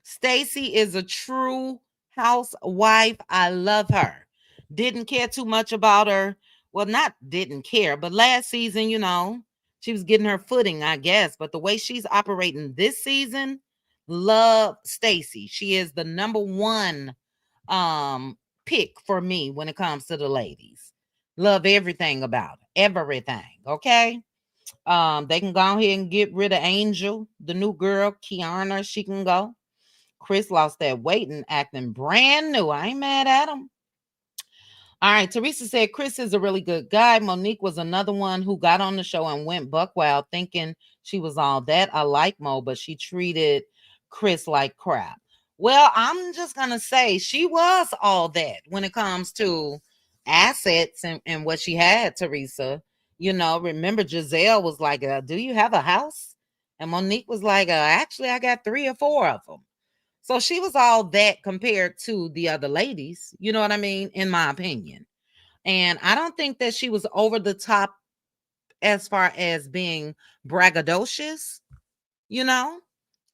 Stacy is a true housewife. I love her. Didn't care too much about her. Well, not didn't care, but last season, you know, she was getting her footing, I guess. But the way she's operating this season, love Stacy. She is the number one pick for me when it comes to the ladies. Love everything about it. Everything. Okay. They can go ahead and get rid of Angel, the new girl, Kiana. She can go. Chris lost that weight and acting brand new. I ain't mad at him. All right, Teresa said Chris is a really good guy. Monique was another one who got on the show and went buck wild thinking she was all that. I like Mo, but she treated Chris like crap. Well, I'm just going to say she was all that when it comes to assets and what she had, Teresa. You know, remember Giselle was like, do you have a house? And Monique was like, actually, I got 3 or 4 of them. So she was all that compared to the other ladies, you know what I mean, in my opinion. And I don't think that she was over the top as far as being braggadocious, you know.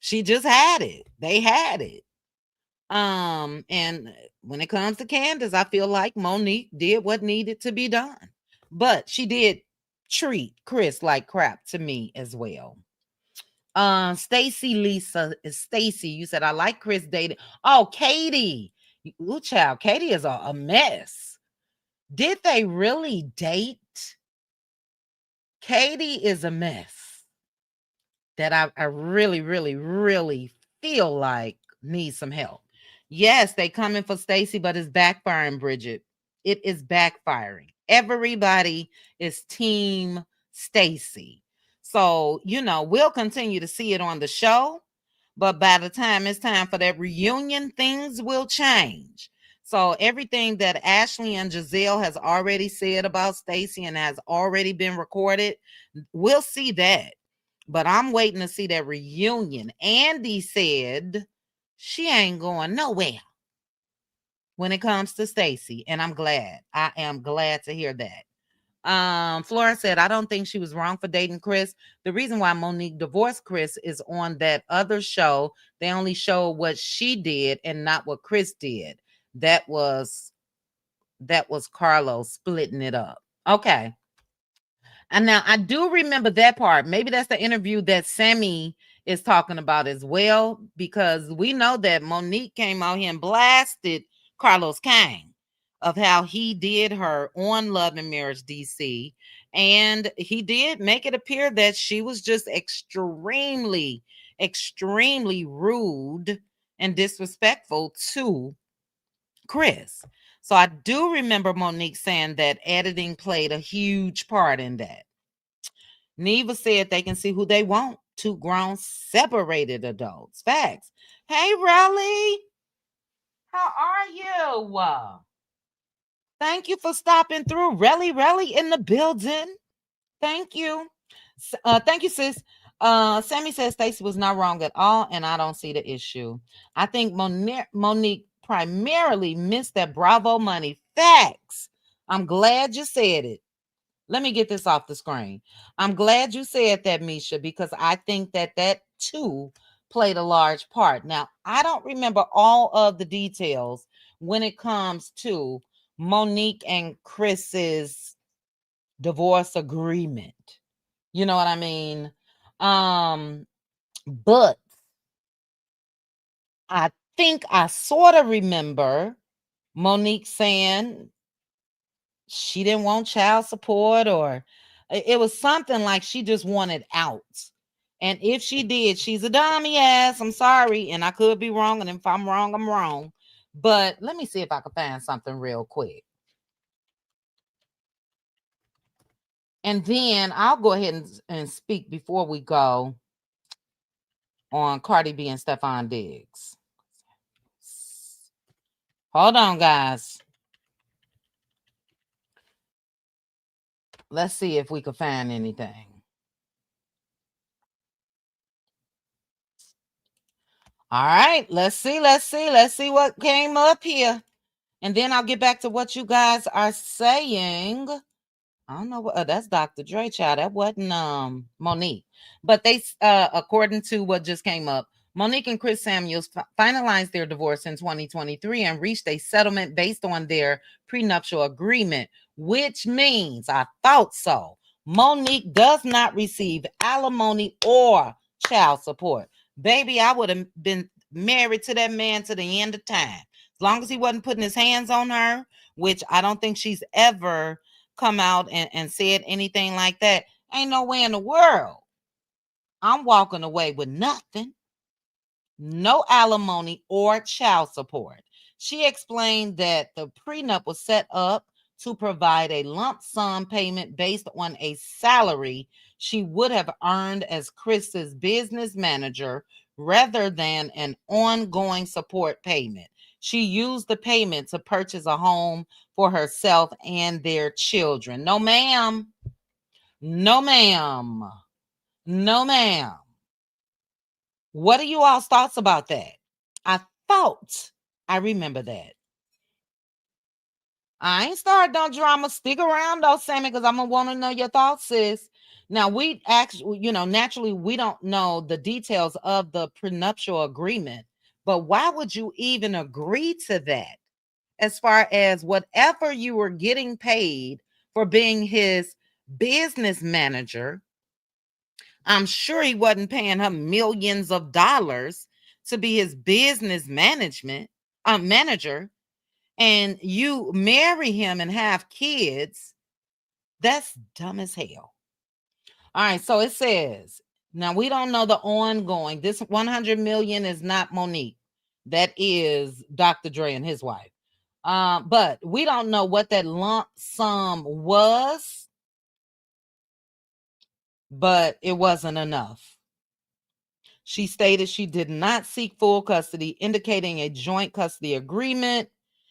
She just had it. They had it. And when it comes to Candace, I feel like Monique did what needed to be done. But she did treat Chris like crap to me as well. Stacy Lisa is Stacy. You said I like Chris dating. Oh, Katie. Ooh, child, Katie is a mess. Did they really date? Katie is a mess that I really, really, really feel like needs some help. Yes, they coming for Stacy, but it's backfiring, Bridget. It is backfiring. Everybody is team Stacy. So, you know, we'll continue to see it on the show, but by the time it's time for that reunion, things will change. So everything that Ashley and Giselle has already said about Stacy and has already been recorded, we'll see that. But I'm waiting to see that reunion. Andy said she ain't going nowhere when it comes to Stacy, and I'm glad. I am glad to hear that. Flora said, I don't think she was wrong for dating Chris. The reason why Monique divorced Chris is on that other show. They only showed what she did and not what Chris did. That was Carlos splitting it up. Okay. And now I do remember that part. Maybe that's the interview that Sammy is talking about as well, because we know that Monique came out here and blasted Carlos Kane of how he did her on Love and Marriage DC. And he did make it appear that she was just extremely, extremely rude and disrespectful to Chris. So I do remember Monique saying that editing played a huge part in that. Neva said they can see who they want. 2 grown, separated adults. Facts. Hey, Raleigh. How are you? Thank you for stopping through. Raleigh in the building. Thank you. Thank you, sis. Sammy says Stacy was not wrong at all, and I don't see the issue. I think Monique primarily missed that Bravo money. Facts. I'm glad you said it. Let me get this off the screen. I'm glad you said that, Misha, because I think that too played a large part. Now, I don't remember all of the details when it comes to Monique and Chris's divorce agreement. You know what I mean? But I think I sort of remember Monique saying she didn't want child support, or it was something like she just wanted out. And if she did, she's a dummy ass. I'm sorry. And I could be wrong. And if I'm wrong, I'm wrong. But let me see if I can find something real quick. And then I'll go ahead and speak before we go on Cardi B and Stephon Diggs. Hold on, guys. Let's see if we can find anything. All right, let's see what came up here. And then I'll get back to what you guys are saying. I don't know what that's Dr. Dre, child. That wasn't Monique. But they according to what just came up, Monique and Chris Samuels finalized their divorce in 2023 and reached a settlement based on their prenuptial agreement, which means, I thought so, Monique does not receive alimony or child support. Baby, I would have been married to that man to the end of time. As long as he wasn't putting his hands on her, which I don't think she's ever come out and said anything like that. Ain't no way in the world I'm walking away with nothing. No alimony or child support. She explained that the prenup was set up to provide a lump sum payment based on a salary she would have earned as Chris's business manager rather than an ongoing support payment. She used the payment to purchase a home for herself and their children. No, ma'am. No, ma'am. No, ma'am. What are you all's thoughts about that? I thought I remember that. I ain't started no drama. Stick around though, Sammy, because I'm gonna want to know your thoughts, sis. Now we actually, naturally we don't know the details of the prenuptial agreement, but why would you even agree to that? As far as whatever you were getting paid for being his business manager, I'm sure he wasn't paying her millions of dollars to be his business manager, and you marry him and have kids. That's dumb as hell. All right, so it says, now we don't know the ongoing. This 100 million is not Monique. That is Dr. Dre and his wife. But we don't know what that lump sum was, but it wasn't enough. She stated she did not seek full custody, indicating a joint custody agreement.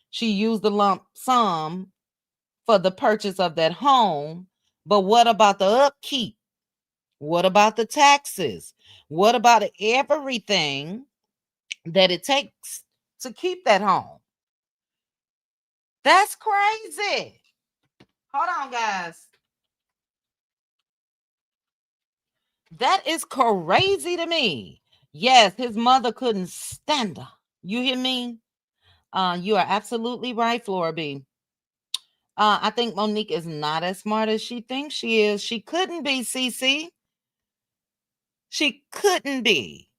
She used the lump sum for the purchase of that home. But what about the upkeep? What about the taxes? What about everything that it takes to keep that home? That's crazy. Hold on, guys. That is crazy to me. Yes, his mother couldn't stand her. You hear me? You are absolutely right, Flora B. I think Monique is not as smart as she thinks she is. She couldn't be, CC. She couldn't be.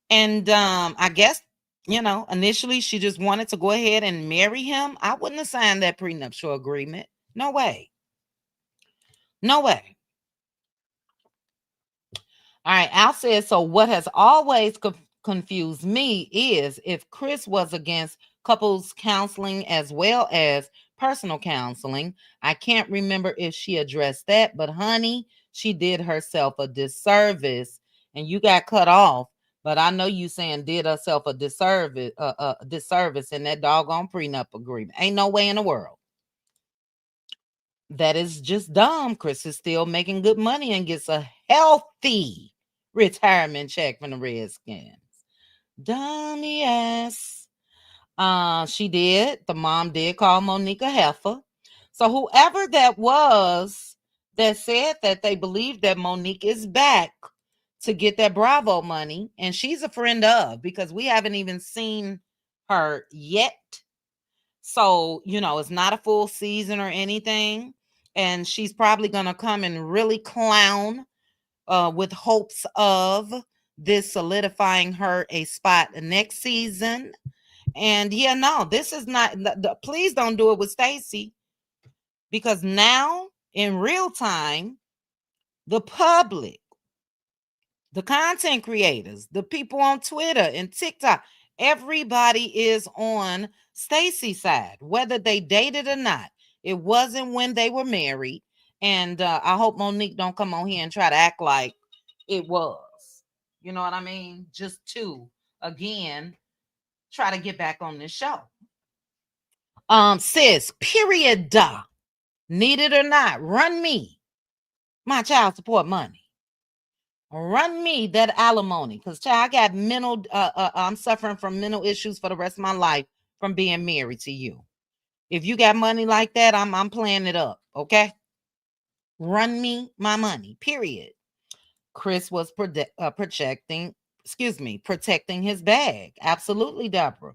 And I guess, initially she just wanted to go ahead and marry him. I wouldn't have signed that prenuptial agreement. No way. No way. All right, Al says, so what has always confused me is if Chris was against couples counseling as well as personal counseling. I can't remember if she addressed that, but honey, she did herself a disservice and you got cut off. But I know you saying did herself a disservice in that doggone prenup agreement. Ain't no way in the world. That is just dumb. Chris is still making good money and gets a healthy retirement check from the Redskins. Dummy ass. She did. The mom did call Monique a heifer. So whoever that was that said that they believe that Monique is back to get that Bravo money, and she's a friend of, because we haven't even seen her yet. So, it's not a full season or anything. And she's probably going to come and really clown with hopes of this solidifying her a spot next season. And yeah, no, this is not, please don't do it with Stacy, because now in real time, the public, the content creators, the people on Twitter and TikTok, everybody is on Stacy's side, whether they dated or not. It wasn't when they were married. And I hope Monique don't come on here and try to act like it was. You know what I mean? Just to, again, try to get back on this show. Sis, period. Need it or not, run me my child support money. Run me that alimony, because child, I got mental. I'm suffering from mental issues for the rest of my life from being married to you. If you got money like that, I'm playing it up. Okay, run me my money. Period. Chris was protecting his bag. Absolutely, Deborah.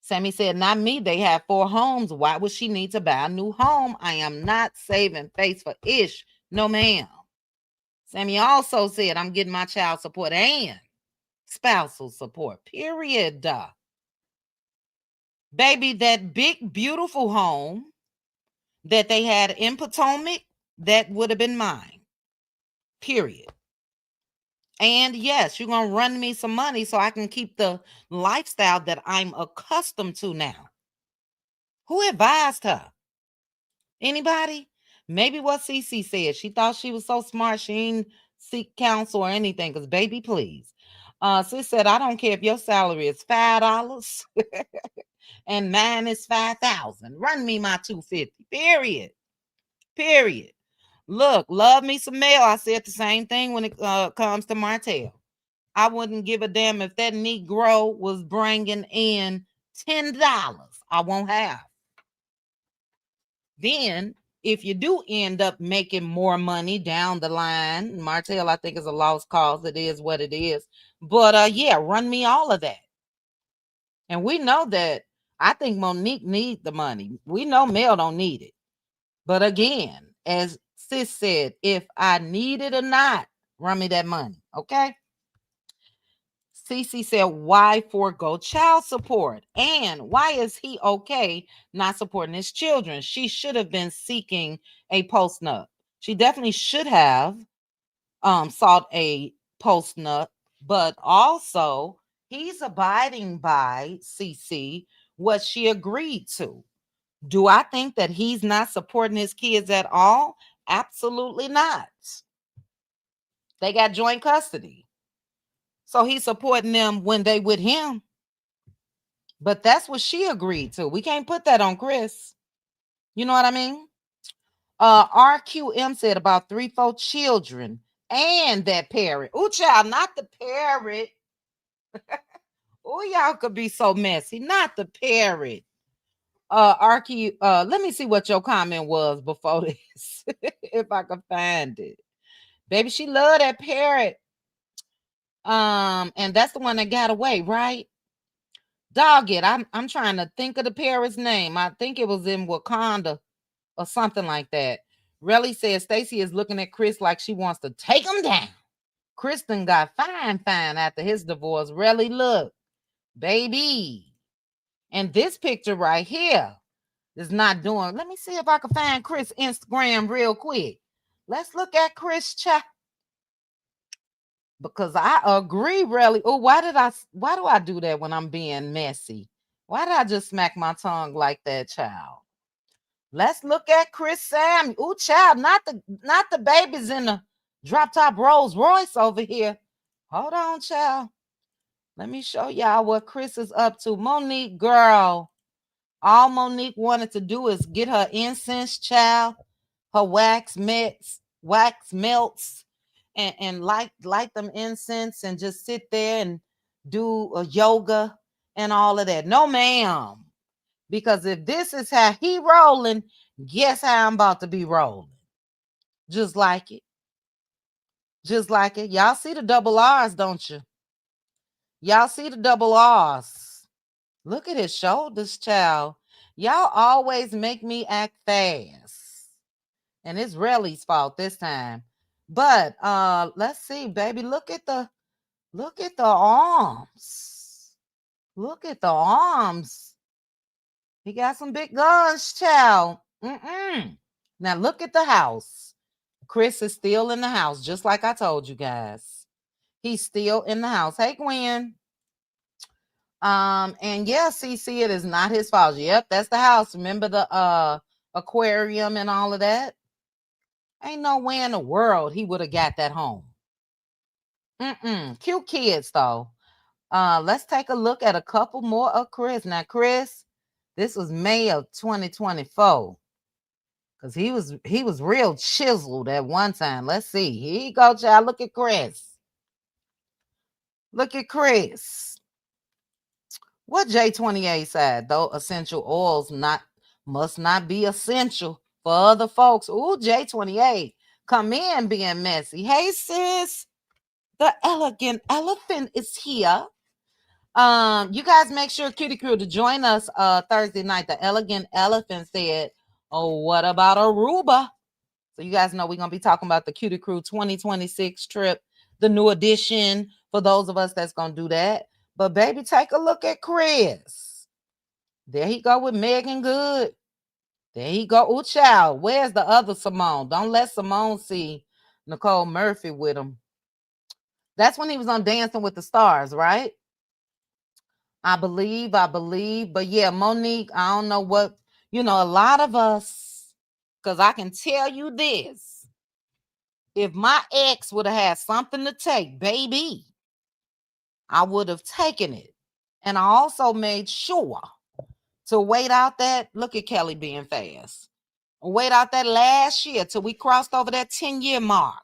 Sammy said, not me. They have 4 homes. Why would she need to buy a new home? I am not saving face for ish. No, ma'am. Sammy also said, I'm getting my child support and spousal support. Period. Baby, that big, beautiful home that they had in Potomac, that would have been mine. Period. And yes, you're going to run me some money so I can keep the lifestyle that I'm accustomed to now. Who advised her? Anybody? Maybe what Cece said. She thought she was so smart she didn't seek counsel or anything. Because, baby, please. Sis said, I don't care if your salary is $5 and mine is 5,000. Run me my 250. Period. Period. Look, love me some mail. I said the same thing when it comes to Martell. I wouldn't give a damn if that Negro was bringing in $10. I won't have. Then, if you do end up making more money down the line, Martell, I think, is a lost cause. It is what it is. But yeah, run me all of that. And we know that I think Monique needs the money. We know Mel don't need it. But again, as Sis said, if I need it or not, run me that money. Okay. Cece said, why forego child support? And why is he okay not supporting his children? She should have been seeking a post-nup. She definitely should have sought a post-nup, but also he's abiding by Cece what she agreed to. Do I think that he's not supporting his kids at all? Absolutely not. They got joint custody. So he's supporting them when they with him. But that's what she agreed to. We can't put that on Chris. You know what I mean? RQM said about 3-4 children and that parrot. Ooh, child, not the parrot. Oh, y'all could be so messy. Not the parrot. RQ, let me see what your comment was before this. If I can find it. Baby, she loved that parrot. And that's the one that got away, right? Dog it. I'm trying to think of the parrot's name. I think it was in Wakanda or something like that. Relly says Stacy is looking at Chris like she wants to take him down. Kristen got fine after his divorce. Relly, look, baby. And this picture right here is not doing. Let me see if I can find Chris' Instagram real quick. Let's look at Chris chat. Because I agree, really. Oh, why do I do that when I'm being messy? Why did I just smack my tongue like that, child? Let's look at Chris Sam. Ooh, child, not the babies in the drop top Rolls Royce over here. Hold on, child. Let me show y'all what Chris is up to. Monique, girl. All Monique wanted to do is get her incense, child, her wax melts, and light them incense and just sit there and do a yoga and all of that. No, ma'am. Because if this is how he rolling, guess how I'm about to be rolling. Just like it. Just like it. Y'all see the double R's, don't you? Y'all see the double R's. Look at his shoulders, child. Y'all always make me act fast. And it's Relly's fault this time. But let's see, baby. Look at the arms. Look at the arms. He got some big guns, child. Now look at the house. Chris is still in the house, just like I told you guys. He's still in the house. Hey, Gwen. And yeah, CC, it is not his fault. Yep, that's the house. Remember the aquarium and all of that? Ain't no way in the world he would have got that home. Cute kids, though. Let's take a look at a couple more of Chris. Now, Chris, this was May of 2024. Because he was real chiseled at one time. Let's see. Here you go, child. Look at Chris. Look at Chris. What J28 said, though essential oils must not be essential for other folks. Ooh, J28. Come in being messy. Hey, sis. The elegant elephant is here. You guys make sure Cutie Crew to join us Thursday night. The elegant elephant said, oh, what about Aruba? So you guys know we're going to be talking about the Cutie Crew 2026 trip, the new edition for those of us that's going to do that. But baby, take a look at Chris. There he go with Megan Good. There he go. Ooh, child. Where's the other Simone? Don't let Simone see Nicole Murphy with him. That's when he was on Dancing with the Stars, right? I believe. But yeah, Monique, I don't know what, a lot of us, because I can tell you this. If my ex would have had something to take, baby, I would have taken it. And I also made sure to wait out that, look at Kelly being fast. Wait out that last year till we crossed over that 10-year mark.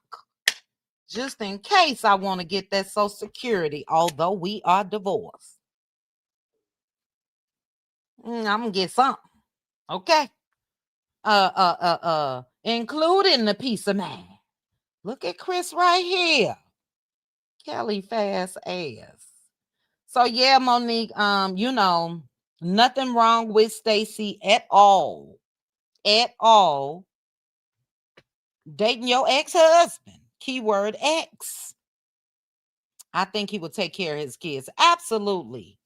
Just in case I want to get that Social Security, although we are divorced. I'm gonna get something. Okay. Including the piece of man. Look at Chris right here. Kelly fast ass. So yeah, Monique, nothing wrong with Stacy at all. At all. Dating your ex-husband. Keyword ex. I think he will take care of his kids. Absolutely.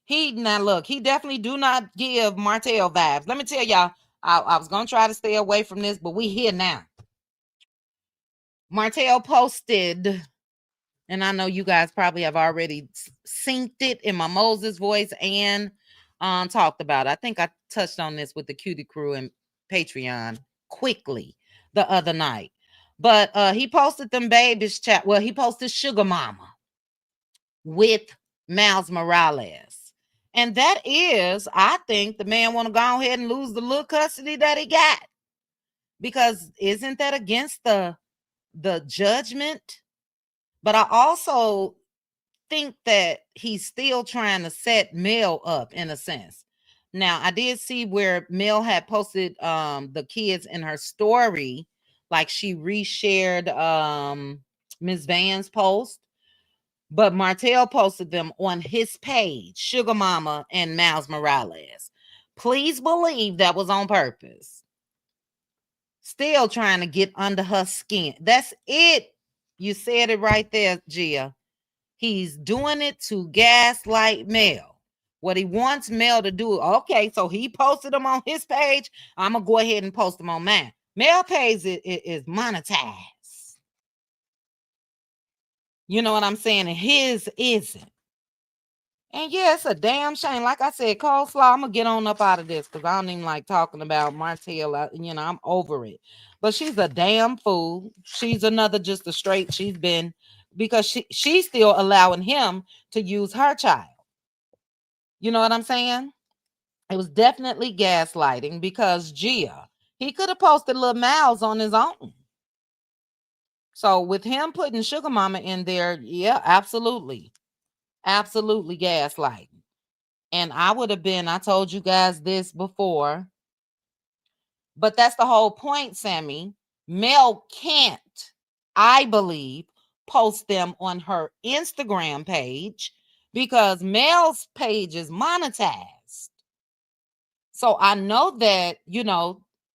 He definitely do not give Martell vibes. Let me tell y'all, I was gonna try to stay away from this, but we here now. Martell posted, and I know you guys probably have already synced it in my Moses voice and talked about it. I think I touched on this with the Cutie Crew and Patreon quickly the other night. But he posted them babies chat. Well, he posted Sugar Mama with Miles Morales. And that is, I think the man want to go ahead and lose the little custody that he got. Because isn't that against the judgment? But I also think that he's still trying to set Mel up in a sense. Now, I did see where Mel had posted the kids in her story, like she reshared Ms. Van's post. But Martell posted them on his page, Sugar Mama and Miles Morales. Please believe that was on purpose. Still trying to get under her skin. That's it. You said it right there, Gia. He's doing it to gaslight Mel. What he wants Mel to do. Okay, so he posted them on his page. I'm going to go ahead and post them on mine. Mel page is monetized. You know what I'm saying? And his isn't. And yeah, it's a damn shame. Like I said, coleslaw, I'm going to get on up out of this because I don't even like talking about Martell. I'm over it. But she's a damn fool. She's another just a straight. She's been, because she's still allowing him to use her child. You know what I'm saying? It was definitely gaslighting because Gia, he could have posted little Miles on his own. So with him putting Sugar Mama in there, yeah, absolutely. Absolutely gaslighting. And I would have been, I told you guys this before, but that's the whole point, Sammy. Mel can't, I believe, post them on her Instagram page because Mel's page is monetized. So I know that,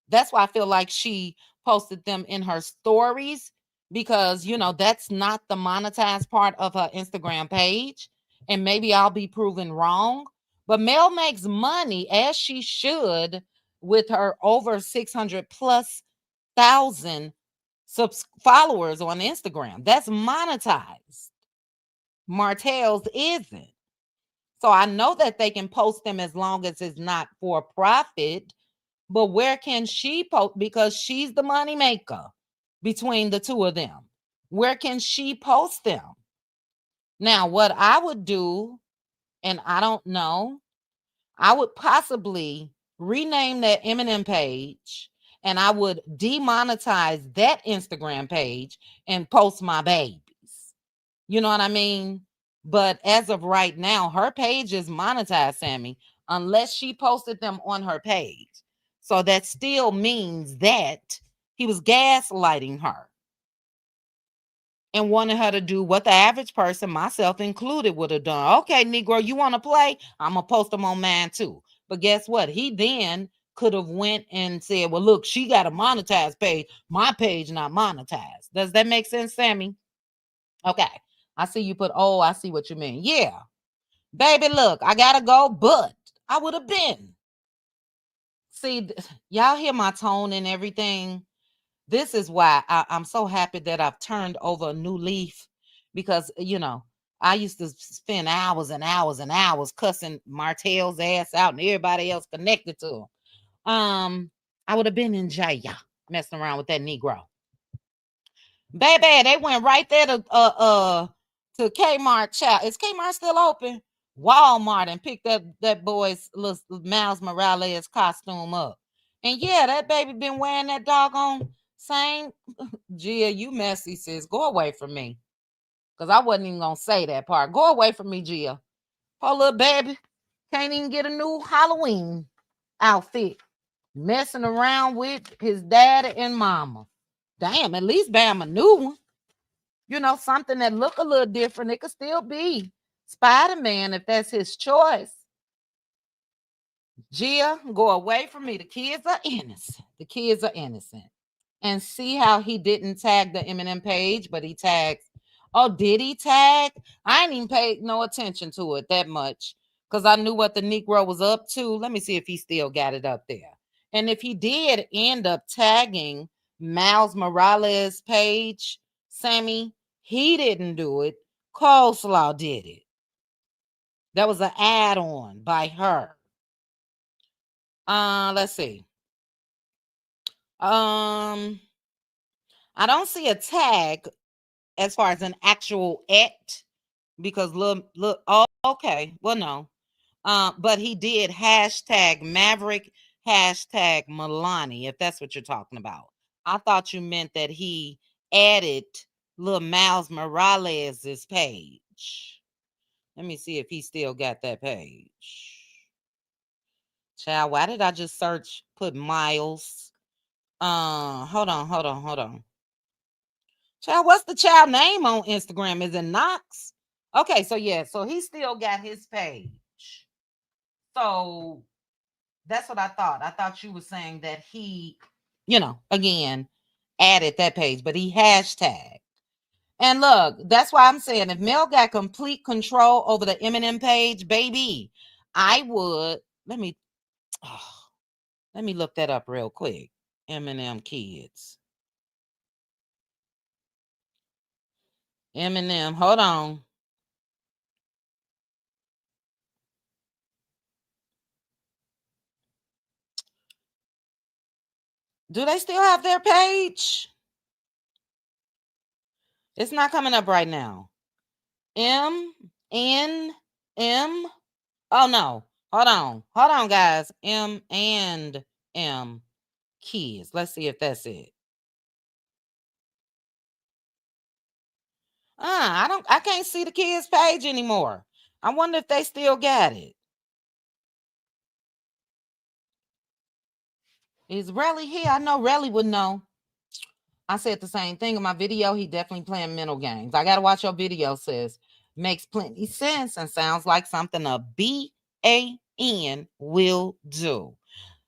that's why I feel like she posted them in her stories because, that's not the monetized part of her Instagram page. And maybe I'll be proven wrong. But Mel makes money, as she should, with her over 600 plus thousand followers on Instagram. That's monetized. Martell's isn't. So I know that they can post them as long as it's not for profit. But where can she post? Because she's the money maker between the two of them. Where can she post them? Now, what I would do, and I don't know, I would possibly rename that Eminem page and I would demonetize that Instagram page and post my babies. You know what I mean? But as of right now, her page is monetized, Sammy, unless she posted them on her page. So that still means that he was gaslighting her and wanted her to do what the average person, myself included, would have done. Okay, Negro, you want to play? I'm going to post them on mine too. But guess what? He then could have went and said, well, look, she got a monetized page. My page not monetized. Does that make sense, Sammy? Okay. I see you put, I see what you mean. Yeah. Baby, look, I got to go, but I would have been. See, y'all hear my tone and everything. This is why I'm so happy that I've turned over a new leaf, because I used to spend hours and hours and hours cussing Martell's ass out and everybody else connected to him. I would have been in jail messing around with that Negro. Baby, they went right there to Kmart. Child, is Kmart still open? Walmart, and picked that boy's little Miles Morales costume up. And yeah, that baby been wearing that doggone same. Gia, you messy, sis. Go away from me. Because I wasn't even going to say that part. Go away from me, Gia. Poor little baby can't even get a new Halloween outfit. Messing around with his daddy and mama. Damn, at least buy him a new one. Something that look a little different. It could still be Spider-Man if that's his choice. Gia, go away from me. The kids are innocent. The kids are innocent. And see how he didn't tag the Eminem page, but he tags. Oh, did he tag? I ain't even paid no attention to it that much because I knew what the Negro was up to. Let me see if he still got it up there. And if he did end up tagging Miles Morales' page, Sammy, he didn't do it. Coleslaw did it. That was an add-on by her. Let's see. I don't see a tag as far as an actual because look, oh, okay. Well, no. But he did hashtag Maverick, hashtag Milani, if that's what you're talking about. I thought you meant that he added little Miles Morales' page. Let me see if he still got that page. Child, why did I just put Miles? Hold on. Child, what's the child name on Instagram? Is it Knox? Okay, so yeah, so he still got his page. So that's what I thought. I thought you were saying that he, again, added that page, but he hashtagged. And look, that's why I'm saying if Mel got complete control over the Eminem page, baby, I would let me look that up real quick. Eminem kids. Eminem, hold on. Do they still have their page? It's not coming up right now. M-N-M. Oh, no. Hold on, guys. M&M kids. Let's see if that's it. I can't see the kids' page anymore. I wonder if they still got it. Is Relly here? I know Relly would know. I said the same thing in my video. He definitely playing mental games. I got to watch your video, sis. Makes plenty sense and sounds like something a BAN will do.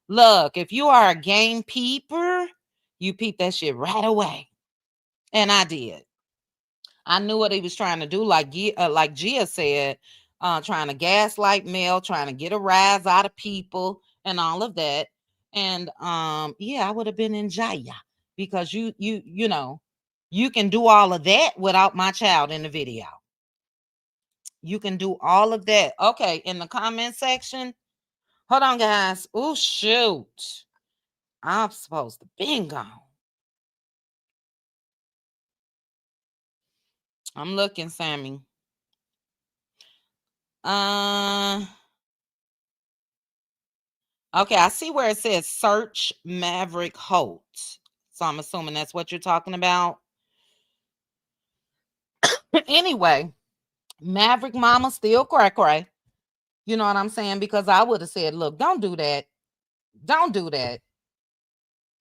Look, if you are a game peeper, you peep that shit right away. And I did. I knew what he was trying to do, like Gia said, trying to gaslight Mel, trying to get a rise out of people and all of that. And yeah, I would have been in jail because you can do all of that without my child in the video. You can do all of that. Okay, in the comment section. Hold on, guys. Oh, shoot. I'm supposed to be gone. I'm looking, Sammy. Okay, I see where it says search Maverick Holt. So I'm assuming that's what you're talking about. Anyway, Maverick Mama still cray. You know what I'm saying? Because I would have said, look, don't do that. Don't do that.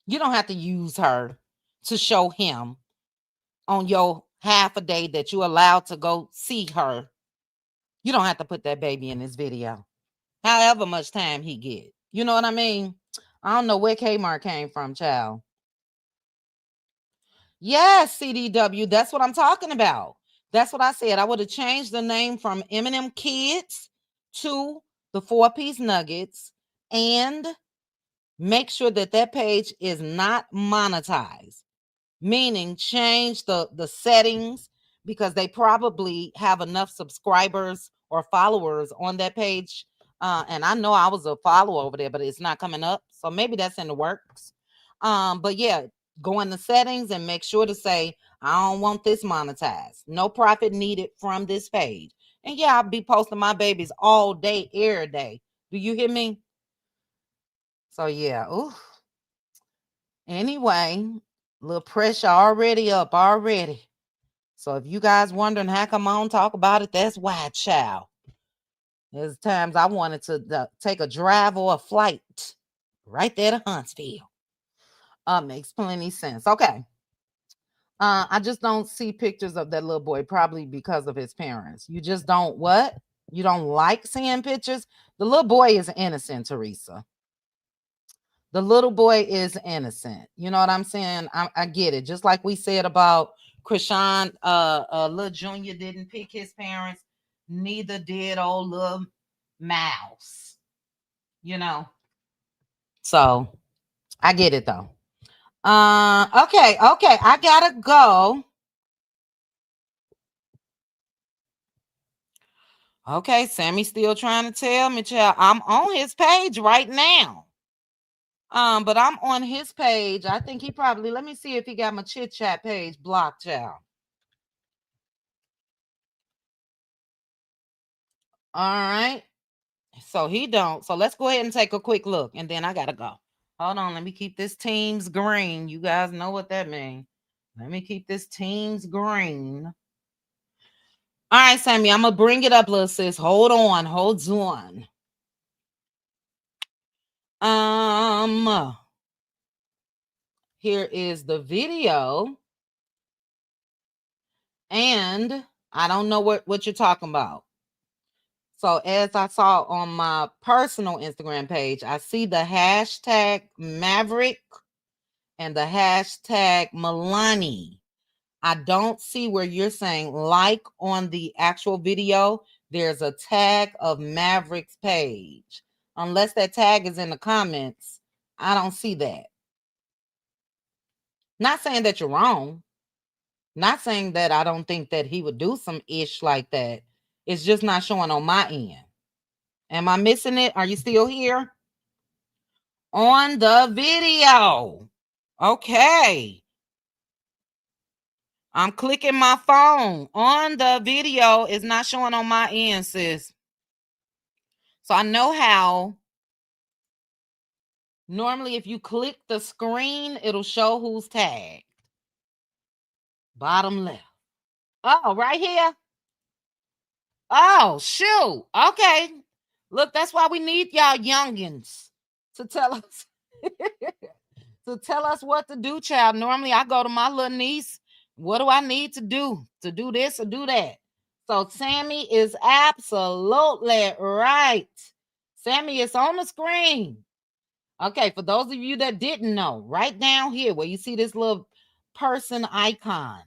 You don't have to use her to show him on your half a day that you allowed to go see her. You don't have to put that baby in this video. However much time he get. You know what I mean? I don't know where Kmart came from, child. Yes, CDW. That's what I'm talking about. That's what I said. I would have changed the name from Eminem Kids to the 4-piece Nuggets and make sure that that page is not monetized, meaning change the settings, because they probably have enough subscribers or followers on that page. And I know I was a follower over there, but it's not coming up. So maybe that's in the works. But yeah, go in the settings and make sure to say, I don't want this monetized. No profit needed from this page. And yeah, I'll be posting my babies all day, every day. Do you hear me? So yeah, ooh. Anyway, little pressure already up already. So if you guys wondering how come I don't talk about it, that's why, child. There's times I wanted to take a drive or a flight right there to Huntsville. Makes plenty sense. Okay. I just don't see pictures of that little boy, probably because of his parents. You just don't what? You don't like seeing pictures? The little boy is innocent, Teresa. The little boy is innocent. You know what I'm saying? I get it. Just like we said about Krishan, little Junior didn't pick his parents. Neither did old little Mouse. You know? So, I get it though. Okay. I gotta go. Okay, Sammy's still trying to tell me, child. I'm on his page right now. But I'm on his page. I think he probably, let me see if he got my chit chat page blocked, child. All right. So he don't. So let's go ahead and take a quick look, and then I gotta go. Hold on, let me keep this Teams green. You guys know what that means. Let me keep this Teams green. All right, Sammy, I'm gonna bring it up, little sis. Hold on. Here is the video. And I don't know what you're talking about. So as I saw on my personal Instagram page, I see the hashtag Maverick and the hashtag Milani. I don't see where you're saying like on the actual video. There's a tag of Maverick's page. Unless that tag is in the comments, I don't see that. Not saying that you're wrong. Not saying that I don't think that he would do some ish like that. It's just not showing on my end. Am I missing it? Are you still here? On the video. Okay. I'm clicking my phone. On the video, it's not showing on my end, sis. So I know how. Normally, if you click the screen, it'll show who's tagged. Bottom left. Oh, right here. Oh, shoot. Okay. Look, that's why we need y'all youngins to tell us what to do, child. Normally, I go to my little niece. What do I need to do this or do that? So Sammy is absolutely right. Sammy is on the screen. Okay, for those of you that didn't know, right down here where you see this little person icon,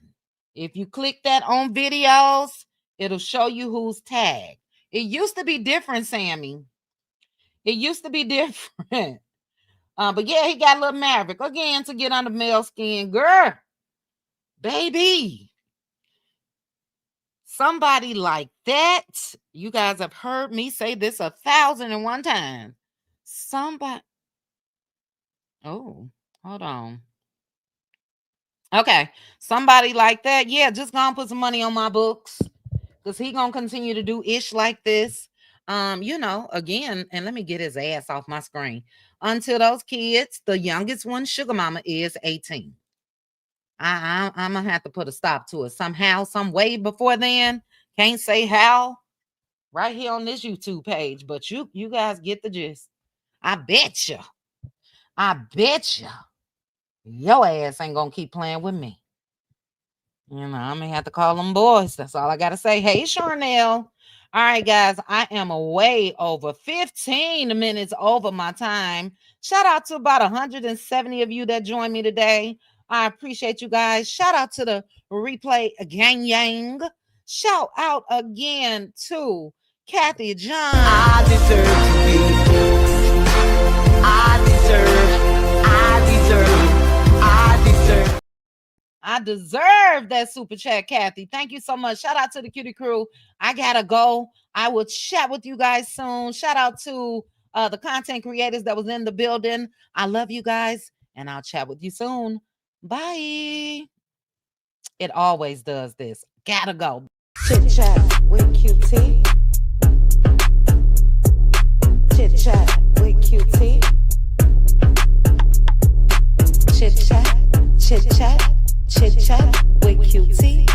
if you click that on videos, it'll show you who's tagged. It used to be different, Sammy. It used to be different. But yeah, he got a little Maverick again to get under male skin. Girl, baby. Somebody like that. You guys have heard me say this 1,001 times. Somebody. Oh, hold on. Okay. Somebody like that. Yeah, just gonna put some money on my books. Because he gonna continue to do ish like this. Again, and let me get his ass off my screen. Until those kids, the youngest one, Sugar Mama, is 18. I'm gonna have to put a stop to it somehow, some way before then. Can't say how right here on this YouTube page, but you guys get the gist. I bet you your ass ain't gonna keep playing with me. I'm gonna have to call them boys. That's all I gotta say. Hey, Charnel. All right, guys, I am way over 15 minutes over my time. Shout out to about 170 of you that joined me today. I appreciate you guys. Shout out to the replay gang yang. Shout out again to Kathy John. I deserve to be. I deserve I deserve that super chat, Kathy. Thank you so much. Shout out to the Cutie crew. I gotta go. I will chat with you guys soon. Shout out to the content creators that was in the building. I love you guys, and I'll chat with you soon. Bye. It always does this. Gotta go. Chit chat with QT. Chit chat with QT. Chit chat, chit chat, chit chat with QT.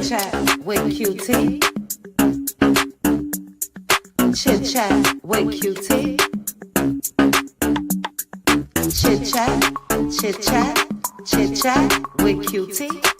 Chat with QT. Chit chat with QT. Chit chat, chit chat, chit chat with QT.